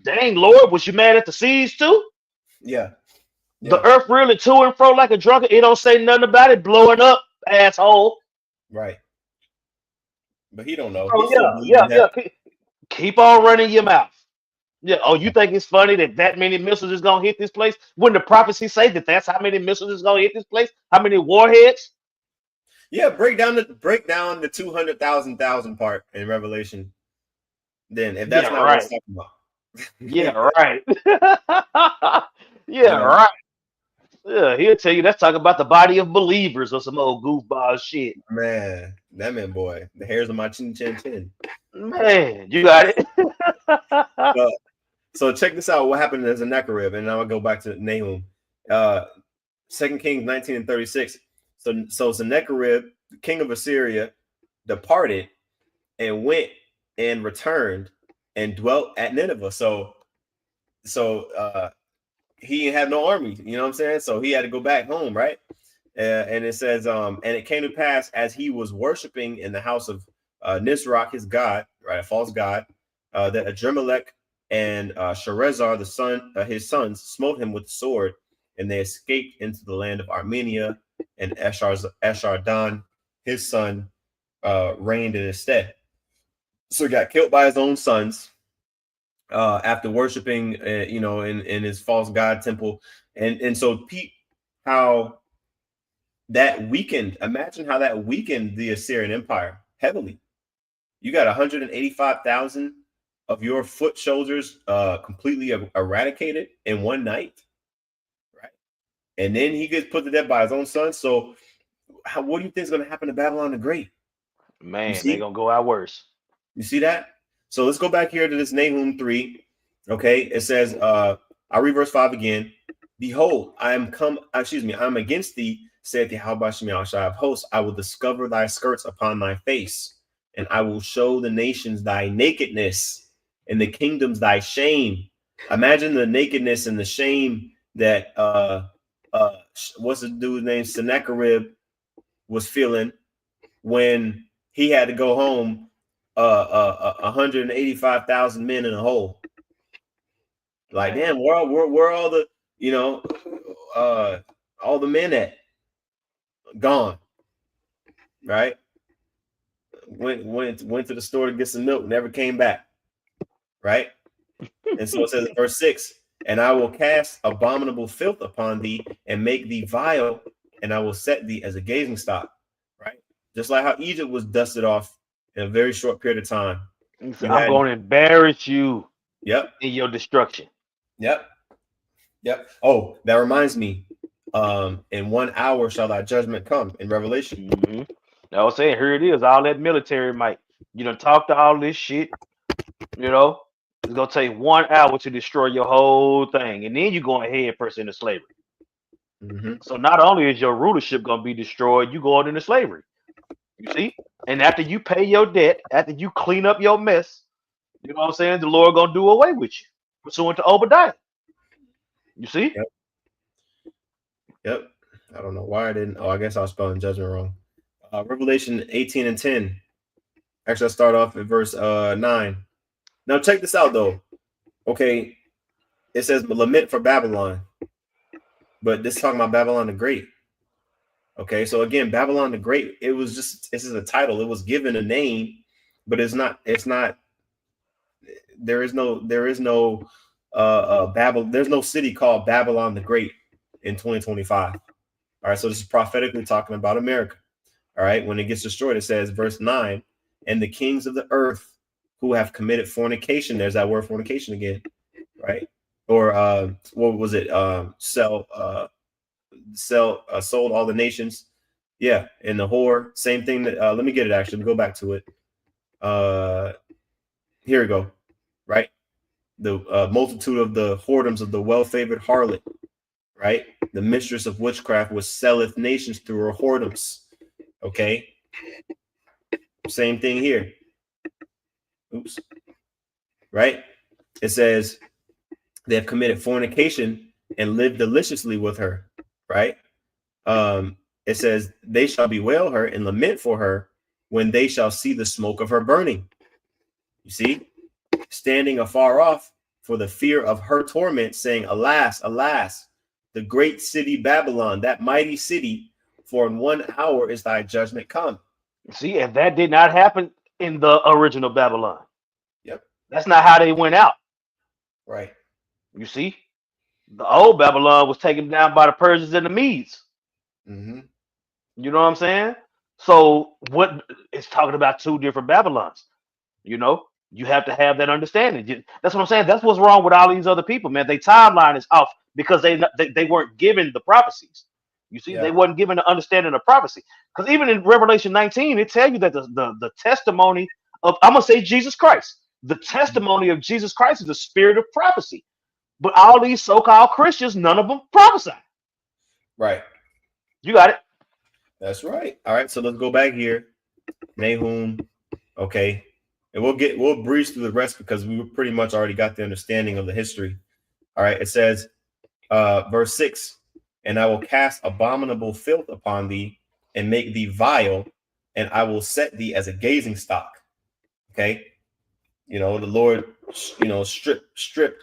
Speaker 2: dang Lord, was you mad at the seas too?
Speaker 1: Yeah.
Speaker 2: The
Speaker 1: Yeah.
Speaker 2: earth really to and fro like a drunken. It don't say nothing about it blowing up, asshole.
Speaker 1: Right. But he don't know. He
Speaker 2: Oh
Speaker 1: still
Speaker 2: yeah,
Speaker 1: believes
Speaker 2: yeah,
Speaker 1: in
Speaker 2: yeah.
Speaker 1: heaven.
Speaker 2: Keep on running your mouth. Yeah. Oh, you think it's funny that many missiles is gonna hit this place? When the prophecy say that that's how many missiles is gonna hit this place? How many warheads?
Speaker 1: Yeah, break down the 200,000 part in Revelation. Then, if
Speaker 2: Yeah,
Speaker 1: that's not what it's
Speaker 2: right.
Speaker 1: talking about,
Speaker 2: Yeah, right.
Speaker 1: you
Speaker 2: Yeah,
Speaker 1: know,
Speaker 2: right. Yeah, he'll tell you that's talking about the body of believers or some old goofball shit.
Speaker 1: man, that man, boy, the hairs on my chin.
Speaker 2: Man, you got it.
Speaker 1: Uh, so check this out. What happened to Sennacherib, and now I'll go back to Nahum. Uh, 2 Kings 19 and 36. So Sennacherib, the king of Assyria, departed and went and returned and dwelt at Nineveh. So he had no army. You know what I'm saying? So he had to go back home, right? And it says, and it came to pass as he was worshiping in the house of Nisroch, his god, right, a false god, that Adremelech and Sharezar, the son, his sons, smote him with the sword, and they escaped into the land of Armenia, and Esarhaddon, his son, reigned in his stead. So he got killed by his own sons after worshiping, in his false god temple, and so Pete, how that weakened. Imagine how that weakened the Assyrian Empire heavily. You got 185,000 of your foot soldiers completely eradicated in one night, right? And then he gets put to death by his own son. So, what do you think is going to happen to Babylon the Great?
Speaker 2: Man, they're gonna go out worse.
Speaker 1: You see that? So let's go back here to this Nahum 3. Okay, it says, I'll read verse 5 again. Behold, I am against thee, saith Yahweh Shai of hosts. I will discover thy skirts upon thy face, and I will show the nations thy nakedness, and the kingdoms thy shame. Imagine the nakedness and the shame that what's the dude's name? Sennacherib was feeling when he had to go home 185,000 men in a hole. Like, damn, where all the, all the men at? Gone. Right? Went to the store to get some milk, never came back. Right? And so it says in verse 6, and I will cast abominable filth upon thee and make thee vile, and I will set thee as a gazing stock. Right? Just like how Egypt was dusted off in a very short period of time.
Speaker 2: I'm going to embarrass you.
Speaker 1: Yep.
Speaker 2: In your destruction.
Speaker 1: Yep. Oh, that reminds me. In 1 hour shall thy judgment come in Revelation.
Speaker 2: Mm-hmm. I was saying, here it is, all that military might. You done talk to all this shit. It's gonna take 1 hour to destroy your whole thing, and then you're going head first into slavery.
Speaker 1: Mm-hmm.
Speaker 2: So not only is your rulership gonna be destroyed, you going into slavery. You see? And after you pay your debt, after you clean up your mess, you know what I'm saying? The Lord gonna do away with you, pursuant to Obadiah. You see?
Speaker 1: Yep. I don't know why I didn't. Oh, I guess I was spelling judgment wrong. Revelation 18 and 10. Actually, I'll start off at verse 9. Now check this out though. Okay, it says lament for Babylon, but this is talking about Babylon the Great. Okay, so again, Babylon the Great. This is a title. It was given a name, but it's not. There is no There's no city called Babylon the Great in 2025. All right, so this is prophetically talking about America. All right, when it gets destroyed, it says, verse 9, and the kings of the earth who have committed fornication. There's that word fornication again, right? Or what was it? Sold all the nations. Yeah, and the whore, same thing. Let me get it. Actually, go back to it. Here we go. Right, the multitude of the whoredoms of the well-favored harlot. Right, the mistress of witchcraft, which selleth nations through her whoredoms. Okay, same thing here. Oops. Right, it says they have committed fornication and lived deliciously with her. Right, it says they shall bewail her and lament for her when they shall see the smoke of her burning. You see, standing afar off for the fear of her torment, saying, alas, alas, the great city Babylon, that mighty city, for in 1 hour is thy judgment come.
Speaker 2: See, and that did not happen in the original Babylon.
Speaker 1: Yep.
Speaker 2: That's not how they went out.
Speaker 1: Right.
Speaker 2: You see, the old Babylon was taken down by the Persians and the Medes.
Speaker 1: Mm-hmm.
Speaker 2: You know what I'm saying? So what it's talking about two different Babylons. You have to have that understanding. That's what I'm saying. That's what's wrong with all these other people, man. Their timeline is off because they weren't given the prophecies. You see, they wasn't given the understanding of prophecy. Because even in Revelation 19, it tells you that the testimony of, I'm gonna say, Jesus Christ. The testimony of Jesus Christ is the spirit of prophecy. But all these so-called Christians, none of them prophesy.
Speaker 1: Right.
Speaker 2: You got it.
Speaker 1: That's right. All right. So let's go back here. Nahum. Okay. And we'll breeze through the rest because we pretty much already got the understanding of the history. All right. It says, Verse 6, and I will cast abominable filth upon thee and make thee vile, and I will set thee as a gazing stock. Okay. The Lord, stripped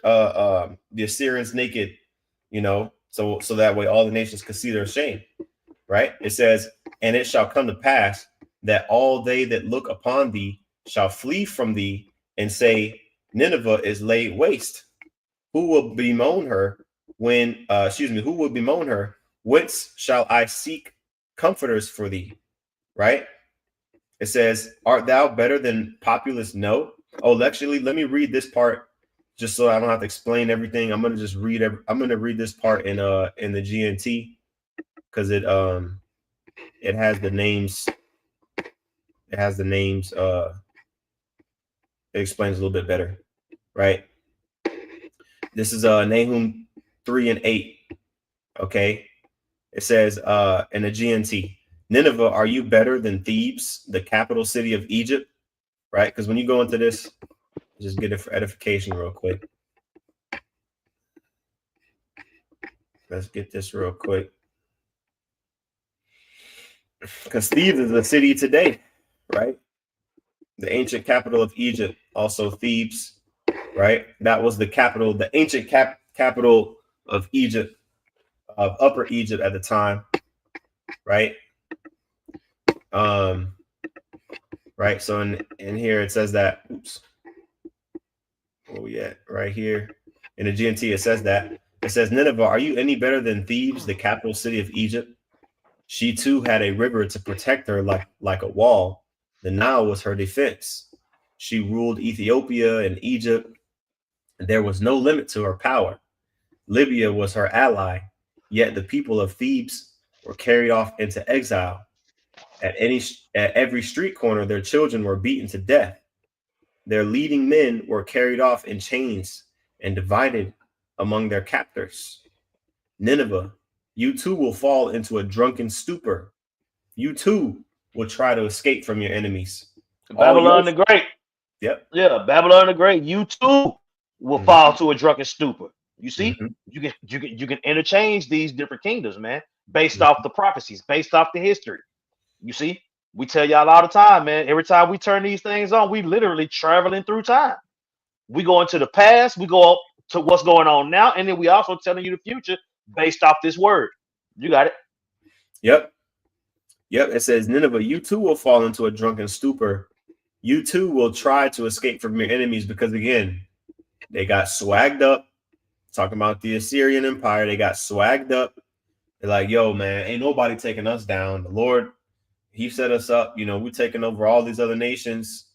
Speaker 1: the Assyrians naked, so that way all the nations could see their shame. Right. It says, and it shall come to pass that all they that look upon thee shall flee from thee and say, Nineveh is laid waste. Who will bemoan her who will bemoan her? Whence shall I seek comforters for thee? Right? It says, art thou better than populace? No. Oh, actually, let me read this part just so I don't have to explain everything. I'm gonna just read. I'm gonna read this part in the GNT because it has the names. It has the names. It explains a little bit better, right? This is Nahum 3:8. Okay, it says in the GNT, Nineveh, are you better than Thebes, the capital city of Egypt? Right? Because when you go into this, just get it for edification real quick. Let's get this real quick. Because Thebes is a city today, right? The ancient capital of Egypt, also Thebes, right? That was the capital, the ancient capital of Egypt, of Upper Egypt at the time, right? Right. So in here it says that. Oops. Where we at? Right here in the GNT, it says that. It says, Nineveh, are you any better than Thebes, the capital city of Egypt? She too had a river to protect her like a wall. The Nile was her defense. She ruled Ethiopia and Egypt. There was no limit to her power. Libya was her ally, yet the people of Thebes were carried off into exile. At every street corner, their children were beaten to death. Their leading men were carried off in chains and divided among their captors. Nineveh, you too will fall into a drunken stupor. You too will try to escape from your enemies. All your
Speaker 2: Babylon the Great.
Speaker 1: Yep.
Speaker 2: Yeah, Babylon the Great. You too will fall
Speaker 1: Mm-hmm.
Speaker 2: to a drunken stupor. You see,
Speaker 1: Mm-hmm.
Speaker 2: you can interchange these different kingdoms, man, based off
Speaker 1: Mm-hmm.
Speaker 2: the prophecies, based off the history. You see, we tell y'all all the time, man. Every time we turn these things on, we literally traveling through time. We go into the past, we go up to what's going on now, and then we also telling you the future based off this word. You got it.
Speaker 1: Yep. Yep. It says, Nineveh, you too will fall into a drunken stupor. You too will try to escape from your enemies because, again, they got swagged up. Talking about the Assyrian Empire, they got swagged up. They're like, yo, man, ain't nobody taking us down. The Lord, he set us up. We're taking over all these other nations,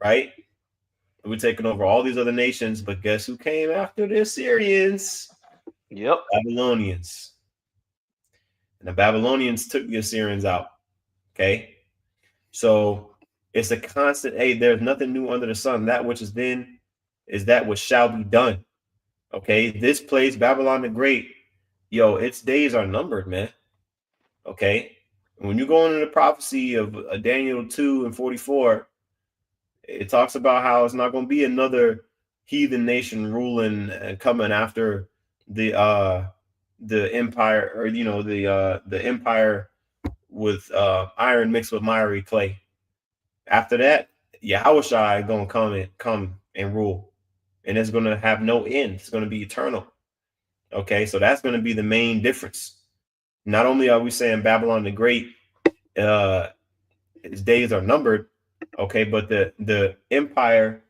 Speaker 1: right? We're taking over all these other nations. But guess who came after the Assyrians?
Speaker 2: Yep.
Speaker 1: Babylonians. And the Babylonians took the Assyrians out. Okay. So it's a constant, hey, there's nothing new under the sun. That which is then is that which shall be done. Okay. This place, Babylon the Great, yo, its days are numbered, man. Okay. When you go into the prophecy of Daniel 2:44, it talks about how it's not going to be another heathen nation ruling and coming after the empire, or the empire with iron mixed with miry clay. After that, Yahushua is going to come and rule, and it's going to have no end. It's going to be eternal. Okay, so that's going to be the main difference. Not only are we saying Babylon the Great, his days are numbered, okay, but the empire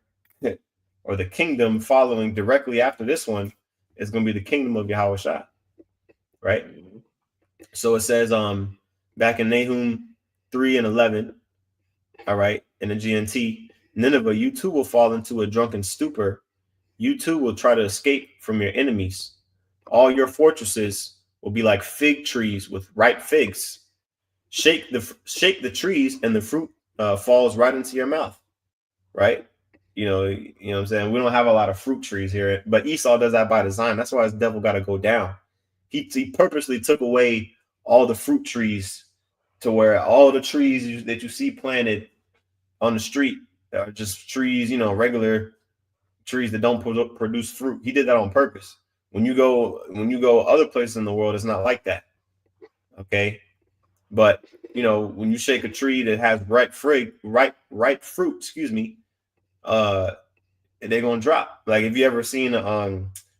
Speaker 1: or the kingdom following directly after this one is going to be the kingdom of Yahushua, right?
Speaker 2: Mhm.
Speaker 1: So it says back in Nahum 3:11, all right, in the GNT, Nineveh, you too will fall into a drunken stupor. You too will try to escape from your enemies. All your fortresses will be like fig trees with ripe figs. Shake the trees, and the fruit falls right into your mouth. Right? What I'm saying? We don't have a lot of fruit trees here, but Esau does that by design. That's why his devil got to go down. He purposely took away all the fruit trees to where all the trees that you see planted on the street are just trees, regular trees that don't produce fruit. He did that on purpose When you go other places in the world, it's not like that. Okay, but when you shake a tree that has ripe fruit, excuse me, uh, they're gonna drop. Like, if you ever seen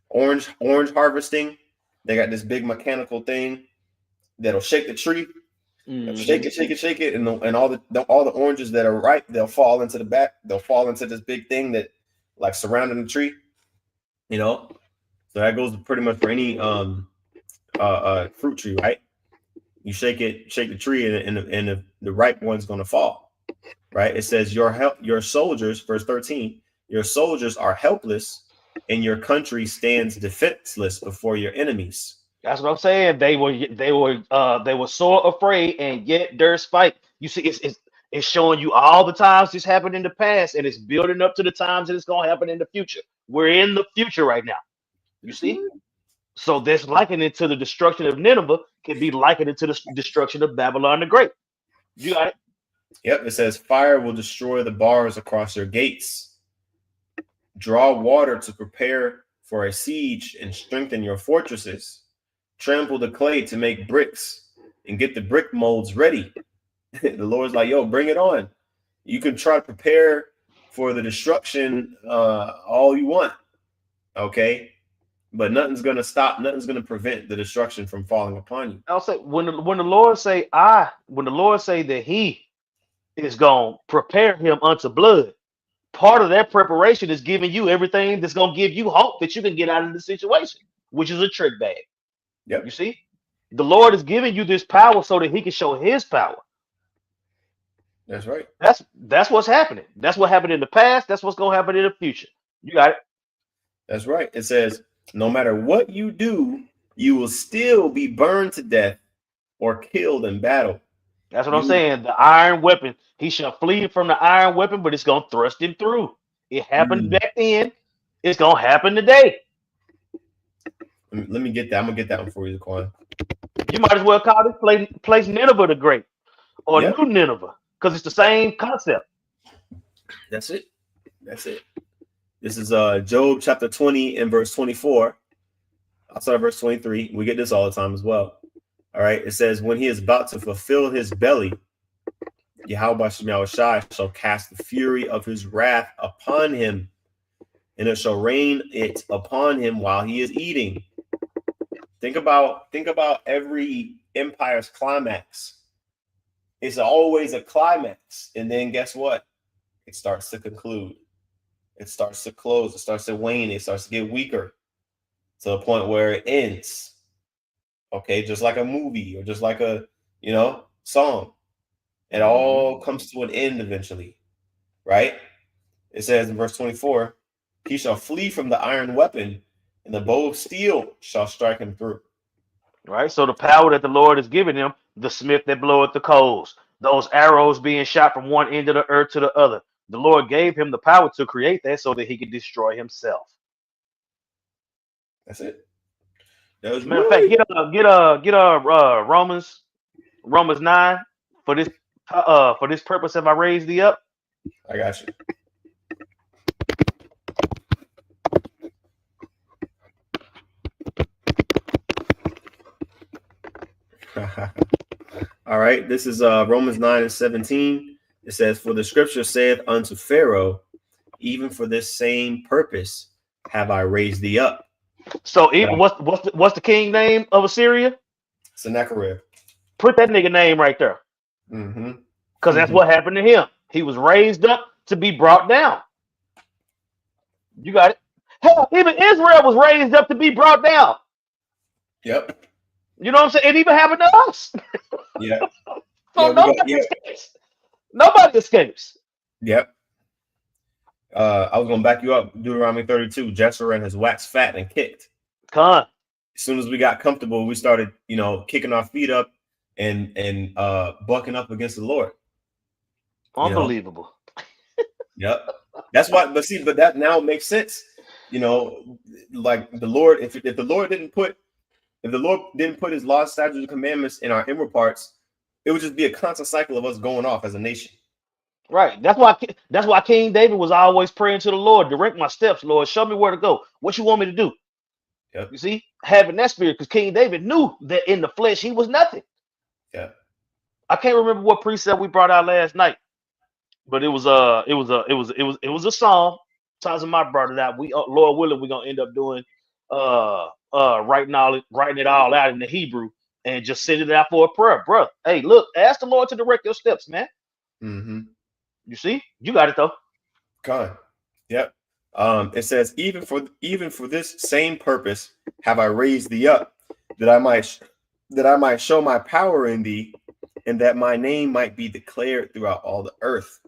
Speaker 1: orange harvesting, they got this big mechanical thing that'll shake the tree. They'll shake
Speaker 2: Hmm.
Speaker 1: it, shake it, shake it, and all the oranges that are ripe, they'll fall into the back. They'll fall into this big thing that, like, surrounding the tree. You know, so that goes pretty much for any fruit tree, right? You shake the tree, and the ripe one's gonna fall, right? It says your soldiers, verse 13, your soldiers are helpless, and your country stands defenseless before your enemies.
Speaker 2: That's what I'm saying. They were so afraid, and yet there's fight. You see, it's showing you all the times this happened in the past, and it's building up to the times that it's gonna happen in the future. We're in the future right now. You see? So this likening to the destruction of Nineveh can be likened to the destruction of Babylon the Great. You got it?
Speaker 1: Yep, it says fire will destroy the bars across your gates. Draw water to prepare for a siege and strengthen your fortresses. Trample the clay to make bricks and get the brick molds ready. The Lord's like, yo, bring it on. You can try to prepare for the destruction all you want, okay? But nothing's gonna stop. Nothing's gonna prevent the destruction from falling upon you.
Speaker 2: I'll say when the Lord say that He is gonna prepare him unto blood, part of that preparation is giving you everything that's gonna give you hope that you can get out of the situation, which is a trick bag. You
Speaker 1: Yep,
Speaker 2: see, the Lord is giving you this power so that He can show His power.
Speaker 1: that's right.
Speaker 2: That's what's happening. That's what happened in the past. That's what's gonna happen in the future. You got it.
Speaker 1: That's right. It says, no matter what you do, you will still be burned to death or killed in battle.
Speaker 2: That's what I'm
Speaker 1: You,
Speaker 2: saying. The iron weapon. He shall flee from the iron weapon, but it's gonna thrust him through. It happened
Speaker 1: mm,
Speaker 2: back then. It's gonna happen today.
Speaker 1: let me get that. I'm gonna get that one for you, Quan.
Speaker 2: You might as well call this place Nineveh the Great or
Speaker 1: Yep,
Speaker 2: New Nineveh because it's the same concept.
Speaker 1: that's it. That's it. This is Job chapter 20 and verse 24. I'll start at verse 23. We get this all the time as well. All right. It says, when he is about to fulfill his belly, Yahweh Shai shall cast the fury of his wrath upon him, and it shall rain it upon him while he is eating. Think about every empire's climax. It's always a climax, and then guess what? It starts to conclude. It starts to close. It starts to wane. It starts to get weaker to the point where it ends. Okay, just like a movie or just like a song. It
Speaker 2: Hmm.
Speaker 1: all comes to an end eventually, right? It says in verse 24, he shall flee from the iron weapon, and the bow of steel shall strike him through.
Speaker 2: Right. So the power that the Lord has given him, the smith that bloweth the coals, those arrows being shot from one end of the earth to the other. The Lord gave him the power to create that so that he could destroy himself.
Speaker 1: That's it. That was
Speaker 2: Matter of fact,
Speaker 1: right.
Speaker 2: get Romans 9 for this purpose have I raised thee up.
Speaker 1: I got you. All right. This is Romans 9 and 17. It says, for the scripture saith unto Pharaoh, even for this same purpose have I raised thee up.
Speaker 2: So
Speaker 1: That
Speaker 2: what's the king name of Assyria?
Speaker 1: Sennacherib.
Speaker 2: Put that nigga name right there.
Speaker 1: Mm-hmm.
Speaker 2: Because that's what happened to him. He was raised up to be brought down. You got it. Hell, even Israel was raised up to be brought down.
Speaker 1: Yep.
Speaker 2: You know what I'm saying? It even happened to us.
Speaker 1: Yeah. Yeah.
Speaker 2: So
Speaker 1: We got.
Speaker 2: nobody
Speaker 1: Yeah.
Speaker 2: escapes. Nobody escapes.
Speaker 1: Yep. I was gonna back you up. Deuteronomy 32. Jeshurun has waxed fat and kicked.
Speaker 2: Con.
Speaker 1: As soon as we got comfortable, we started, kicking our feet up and bucking up against the Lord.
Speaker 2: Unbelievable.
Speaker 1: Yep. That's why. But that now makes sense. Like the Lord. If the Lord didn't put His laws, statutes, and commandments in our inward parts, it would just be a constant cycle of us going off as a nation.
Speaker 2: Right. That's why King David was always praying to the Lord, direct my steps, Lord. Show me where to go. What you want me to do?
Speaker 1: Yep.
Speaker 2: You see, having that spirit, because King David knew that in the flesh he was nothing.
Speaker 1: Yep.
Speaker 2: I can't remember what precept we brought out last night, but it was a psalm. Tazama brought it out. We Lord willing, we're gonna end up doing writing it all out in the Hebrew and just sending it out for a prayer, bro. Hey, look, ask the Lord to direct your steps, man.
Speaker 1: Mm-hmm.
Speaker 2: You see, you got it though.
Speaker 1: Con. Yep. It says, even for this same purpose have I raised thee up, that I might show my power in thee, and that my name might be declared throughout all the earth.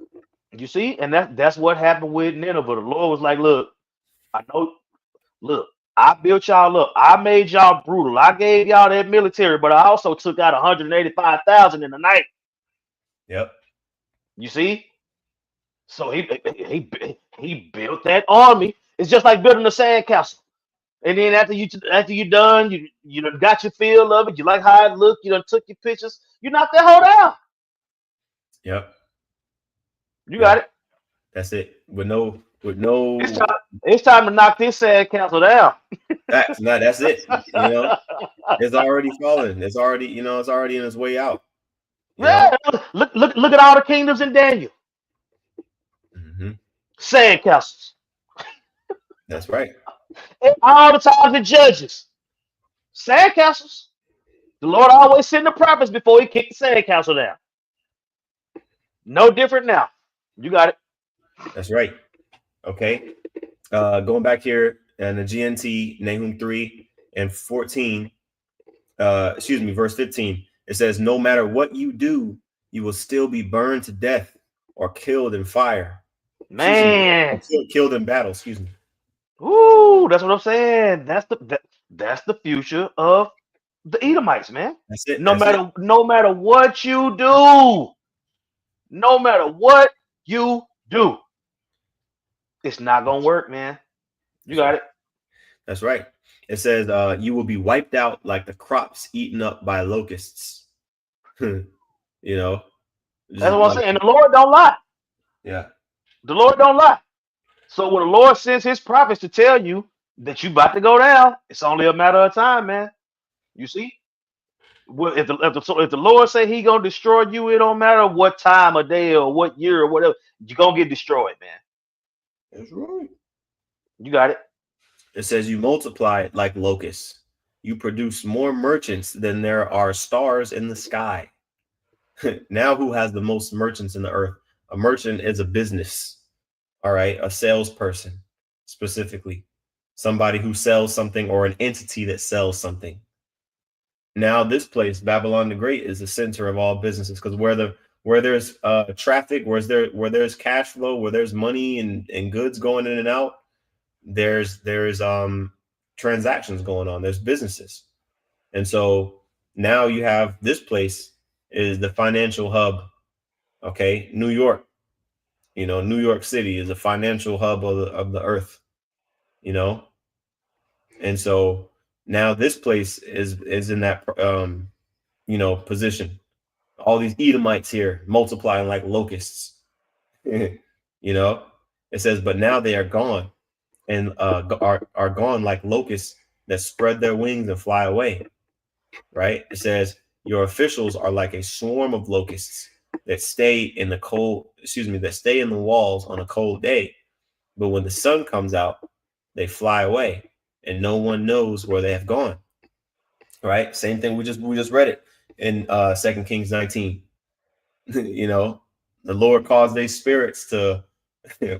Speaker 2: You see, and that's what happened with Nineveh. The Lord was like, look, I know, look, I built y'all up. I made y'all brutal. I gave y'all that military, but I also took out 185,000 in the night.
Speaker 1: Yep.
Speaker 2: You see? So he built that army. It's just like building a sandcastle. And then after you done, you done got your feel of it. You like how it looked. You done took your pictures. You knocked that whole down.
Speaker 1: Yep.
Speaker 2: You got
Speaker 1: Yeah.
Speaker 2: it.
Speaker 1: That's it. With no
Speaker 2: It's time. It's time to knock this sandcastle down.
Speaker 1: facts. No, that's it. It's already fallen. It's already in its way out. You know?
Speaker 2: Yeah, look at all the kingdoms in Daniel.
Speaker 1: Mm-hmm.
Speaker 2: Sandcastles.
Speaker 1: That's right.
Speaker 2: And all the times in Judges. Sandcastles. The Lord always sent the prophets before he kicked the sandcastle down. No different now. You got it.
Speaker 1: That's right. Okay. Going back here in the GNT, Nahum 3 and 14, verse 15, it says, no matter what you do, you will still be burned to death or killed in fire.
Speaker 2: Man.
Speaker 1: Killed in battle, excuse me.
Speaker 2: Ooh, that's what I'm saying. That's the future of the Edomites, man.
Speaker 1: That's it.
Speaker 2: No
Speaker 1: That's it.
Speaker 2: matter no matter what you do, no matter what you do, it's not gonna work, man. You
Speaker 1: That's
Speaker 2: got
Speaker 1: right.
Speaker 2: it.
Speaker 1: That's right. It says, you will be wiped out like the crops eaten up by locusts. you know,
Speaker 2: That's
Speaker 1: just
Speaker 2: what I'm
Speaker 1: like,
Speaker 2: saying. And the Lord don't lie.
Speaker 1: yeah,
Speaker 2: The Lord don't lie. So when the Lord sends his prophets to tell you that you about to go down, it's only a matter of time, man. You see? Well, if the Lord say he gonna destroy you, it don't matter what time of day or what year or whatever, you're gonna get destroyed, man.
Speaker 1: that's right.
Speaker 2: You got it.
Speaker 1: It says, you multiply like locusts. You produce more merchants than there are stars in the sky. Now, who has the most merchants in the earth? A merchant is a business. All right. A salesperson, specifically, somebody who sells something or an entity that sells something. Now, this place, Babylon the Great, is the center of all businesses, because where there's traffic, where there's cash flow, where there's money and goods going in and out, there's transactions going on, there's businesses. And so now you have this place is the financial hub. Okay, New York, New York City is a financial hub of the earth, you know. And so now this place is in that position. All these Edomites here multiplying like locusts. you know, it says, but now they are gone, and are gone like locusts that spread their wings and fly away. Right? It says your officials are like a swarm of locusts that stay in that stay in the walls on a cold day. But when the sun comes out, they fly away, and no one knows where they have gone. Right? Same thing. We just read it in 2 Kings 19. The Lord caused their spirits to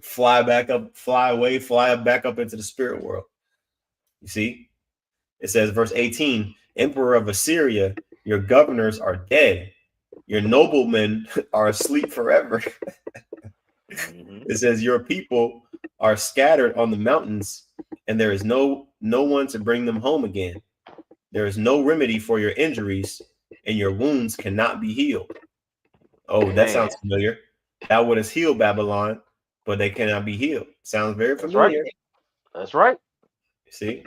Speaker 1: fly back up, fly away, fly back up into the spirit world. You see, it says, verse 18, Emperor of Assyria, your governors are dead. Your noblemen are asleep forever. It says, your people are scattered on the mountains, and there is no one to bring them home again. There is no remedy for your injuries, and your wounds cannot be healed. Oh, that
Speaker 2: Man,
Speaker 1: sounds familiar. Thou wouldst heal Babylon, but they cannot be healed. Sounds very
Speaker 2: that's right.
Speaker 1: familiar.
Speaker 2: That's right.
Speaker 1: See?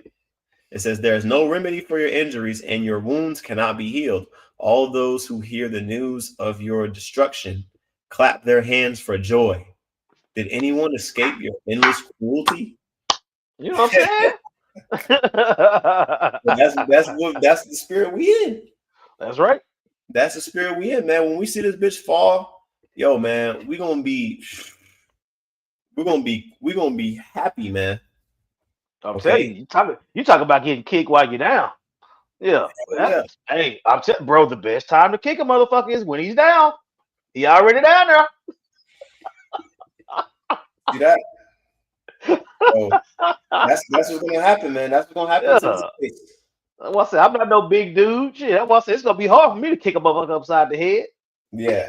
Speaker 1: It says, there is no remedy for your injuries, and your wounds cannot be healed. All those who hear the news of your destruction clap their hands for joy. Did anyone escape your endless cruelty?
Speaker 2: You know what I'm saying?
Speaker 1: But that's the spirit we in.
Speaker 2: That's right.
Speaker 1: That's the spirit we in, man. When we see this bitch fall, yo, man, we're gonna be happy, man.
Speaker 2: I'm telling
Speaker 1: Okay.
Speaker 2: you, you talk about getting kicked while you're down. Yeah.
Speaker 1: Oh, yeah.
Speaker 2: Hey, I'm telling bro, the best time to kick a motherfucker is when he's down. He already down there.
Speaker 1: See that? So that's what's gonna happen, man. That's what's gonna happen to this
Speaker 2: Yeah.
Speaker 1: place.
Speaker 2: That's what I said. I'm not no big dude. Shit. That's what I said. It's gonna be hard for me to kick a motherfucker upside the head.
Speaker 1: Yeah.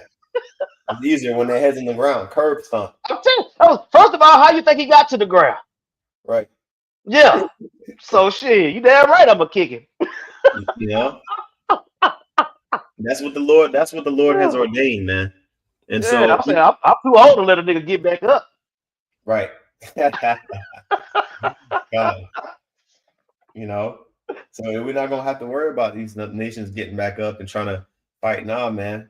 Speaker 1: It's easier when their head's in the ground. Curb stomp.
Speaker 2: I'm telling you. First of all, how you think he got to the ground?
Speaker 1: Right.
Speaker 2: Yeah. So shit, you damn right I'm a kick him.
Speaker 1: You know? That's what the Lord has
Speaker 2: Yeah.
Speaker 1: ordained, man. And
Speaker 2: Yeah,
Speaker 1: so
Speaker 2: I'm saying I'm too old to let a nigga get back up.
Speaker 1: right. God, you know. So we're not gonna have to worry about these nations getting back up and trying to fight. Nah, man.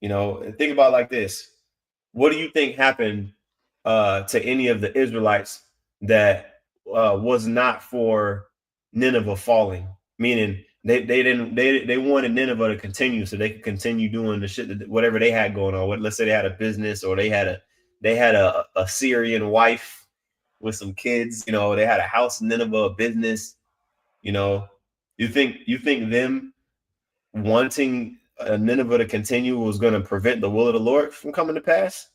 Speaker 1: You know, think about it like this. What do you think happened to any of the Israelites that was not for Nineveh falling? Meaning they wanted Nineveh to continue so they could continue doing the shit that whatever they had going on. Let's say they had a business or they had a Syrian wife with some kids. You know, they had a house in Nineveh, a business. You know, you think them wanting Nineveh to continue was going to prevent the will of the Lord from coming to pass?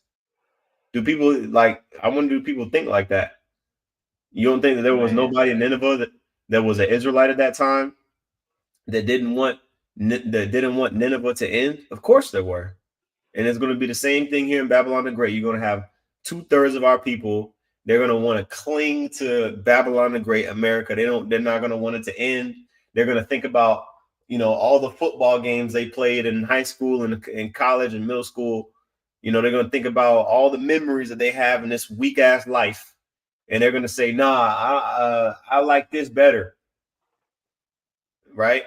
Speaker 1: Do people like? I wonder, do people think like that? You don't think that there was
Speaker 2: Man.
Speaker 1: nobody in Nineveh that was an Israelite at that time that didn't want Nineveh to end? Of course there were, and it's going to be the same thing here in Babylon the Great. You're going to have 2/3 of our people. They're going to want to cling to Babylon the Great, America. They're not going to want it to end. They're going to think about all the football games they played in high school and in college and middle school. They're going to think about all the memories that they have in this weak ass life, and they're going to say, "Nah, I like this better." Right?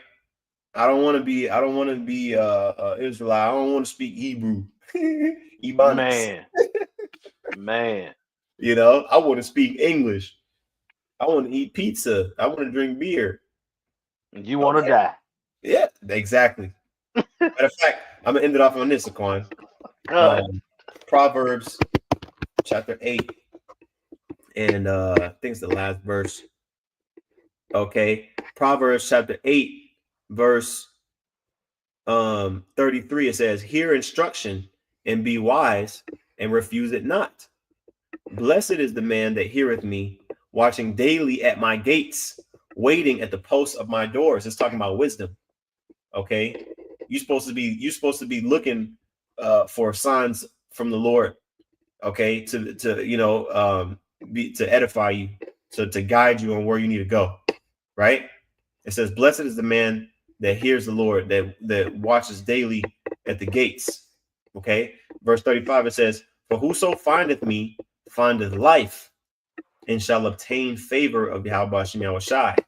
Speaker 1: I don't want to be. I don't want to be Israelite. I don't want to speak Hebrew, Ebonics.
Speaker 2: Man. Man.
Speaker 1: I want to speak English. I want to eat pizza. I want to drink beer.
Speaker 2: You wanna
Speaker 1: Okay.
Speaker 2: die.
Speaker 1: Yeah, exactly. Matter of fact, I'm gonna end it off on this, Aquan.
Speaker 2: God.
Speaker 1: Proverbs chapter 8, and I think it's the last verse. Okay. Proverbs chapter 8, verse 33. It says, "Hear instruction and be wise, and refuse it not. Blessed is the man that heareth me, watching daily at my gates, waiting at the posts of my doors." It's talking about wisdom. Okay, you're supposed to be looking for signs from the Lord. Okay, to edify you, to guide you on where you need to go. Right? It says, "Blessed is the man that hears the Lord, that watches daily at the gates." Okay, verse 35. It says, "For whoso findeth me findeth life, and shall obtain favor of Yahweh Shem Yahushai."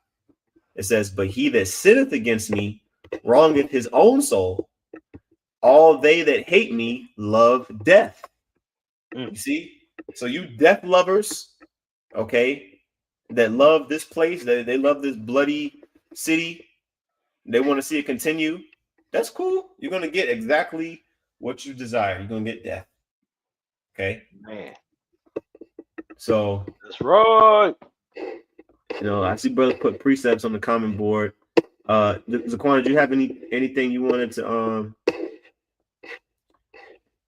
Speaker 1: It says, "But he that sitteth against me wrongeth his own soul. All they that hate me love death." You see? So you death lovers, okay, that love this place, that they love this bloody city, they want to see it continue. That's cool. You're gonna get exactly what you desire. You're gonna get death. Okay.
Speaker 2: Man.
Speaker 1: So
Speaker 2: That's right.
Speaker 1: I see brother put precepts on the common board. Zaquan, did you have anything you wanted to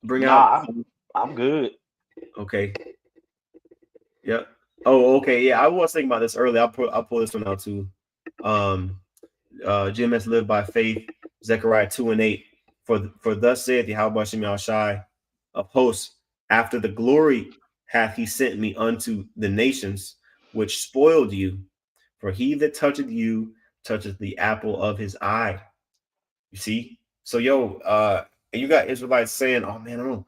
Speaker 1: bring out?
Speaker 2: Nah, I'm good.
Speaker 1: Okay. Yep. Oh, okay. Yeah, I was thinking about this earlier. I'll pull this one out too. GMS live by faith. Zechariah 2:8. For thus saith Yahweh Shem Yahushai of hosts, after the glory hath he sent me unto the nations which spoiled you. For he that toucheth you toucheth the apple of his eye. You see? So and you got Israelites saying, "Oh man, I don't,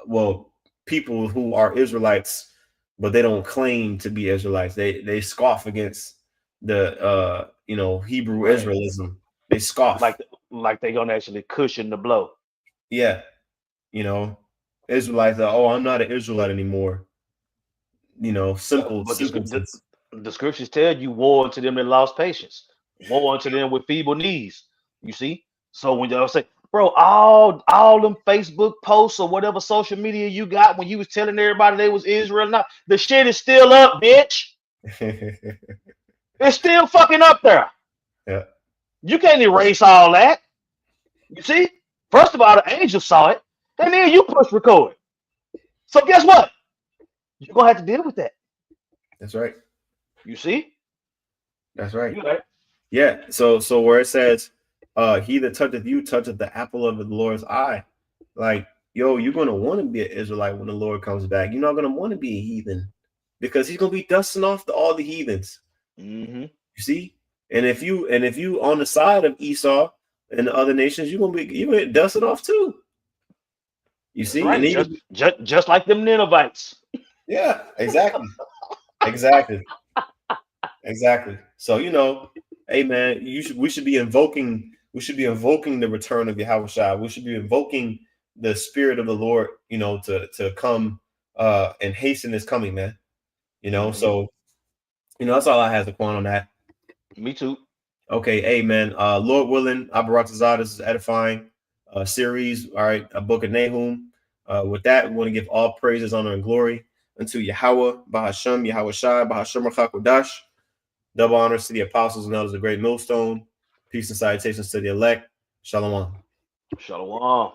Speaker 1: well, people who are Israelites, but they don't claim to be Israelites. They scoff against the Hebrew
Speaker 2: Right.
Speaker 1: Israelism. They scoff.
Speaker 2: Like they gonna actually cushion the blow.
Speaker 1: Yeah, you know, Israelites are, "Oh, I'm not an Israelite anymore."
Speaker 2: But
Speaker 1: Simple.
Speaker 2: The scriptures tell you, woe unto them that lost patience, woe unto them with feeble knees. You see? So when y'all say, bro, all them Facebook posts or whatever social media you got when you was telling everybody they was Israel, now the shit is still up, bitch. It's still fucking up there.
Speaker 1: Yeah,
Speaker 2: You can't erase all that. You see? First of all, the angel saw it, and then you push record. So guess what? You're gonna have to deal with that.
Speaker 1: that's right.
Speaker 2: You see?
Speaker 1: That's right.
Speaker 2: You right.
Speaker 1: Yeah. So where it says, he that toucheth you toucheth the apple of the Lord's eye. Like, yo, you're gonna want to be an Israelite when the Lord comes back. You're not gonna want to be a heathen because he's gonna be dusting off all the heathens.
Speaker 2: Mm-hmm.
Speaker 1: You see? And if you on the side of Esau and the other nations, you're gonna get dusted off too. You
Speaker 2: That's
Speaker 1: see? And
Speaker 2: right.
Speaker 1: then
Speaker 2: Just like them Ninevites.
Speaker 1: yeah, exactly. Exactly. Exactly. So hey man, we should be invoking the return of Yahweh Shai. We should be invoking the spirit of the Lord, to come and hasten his coming, man.
Speaker 2: Mm-hmm.
Speaker 1: So that's all I have to point on that.
Speaker 2: Me too.
Speaker 1: Okay, hey man, Lord willing, Abaratazah, this is edifying series. All right, a book of Nahum. With that, we want to give all praises, honor, and glory unto Yahweh, Bahashem, Yahweh Shai, Bahashem Rachakodash. Double honors to the apostles and elders of the great millstone. Peace and salutations to the elect. Shalom.
Speaker 2: Shalom.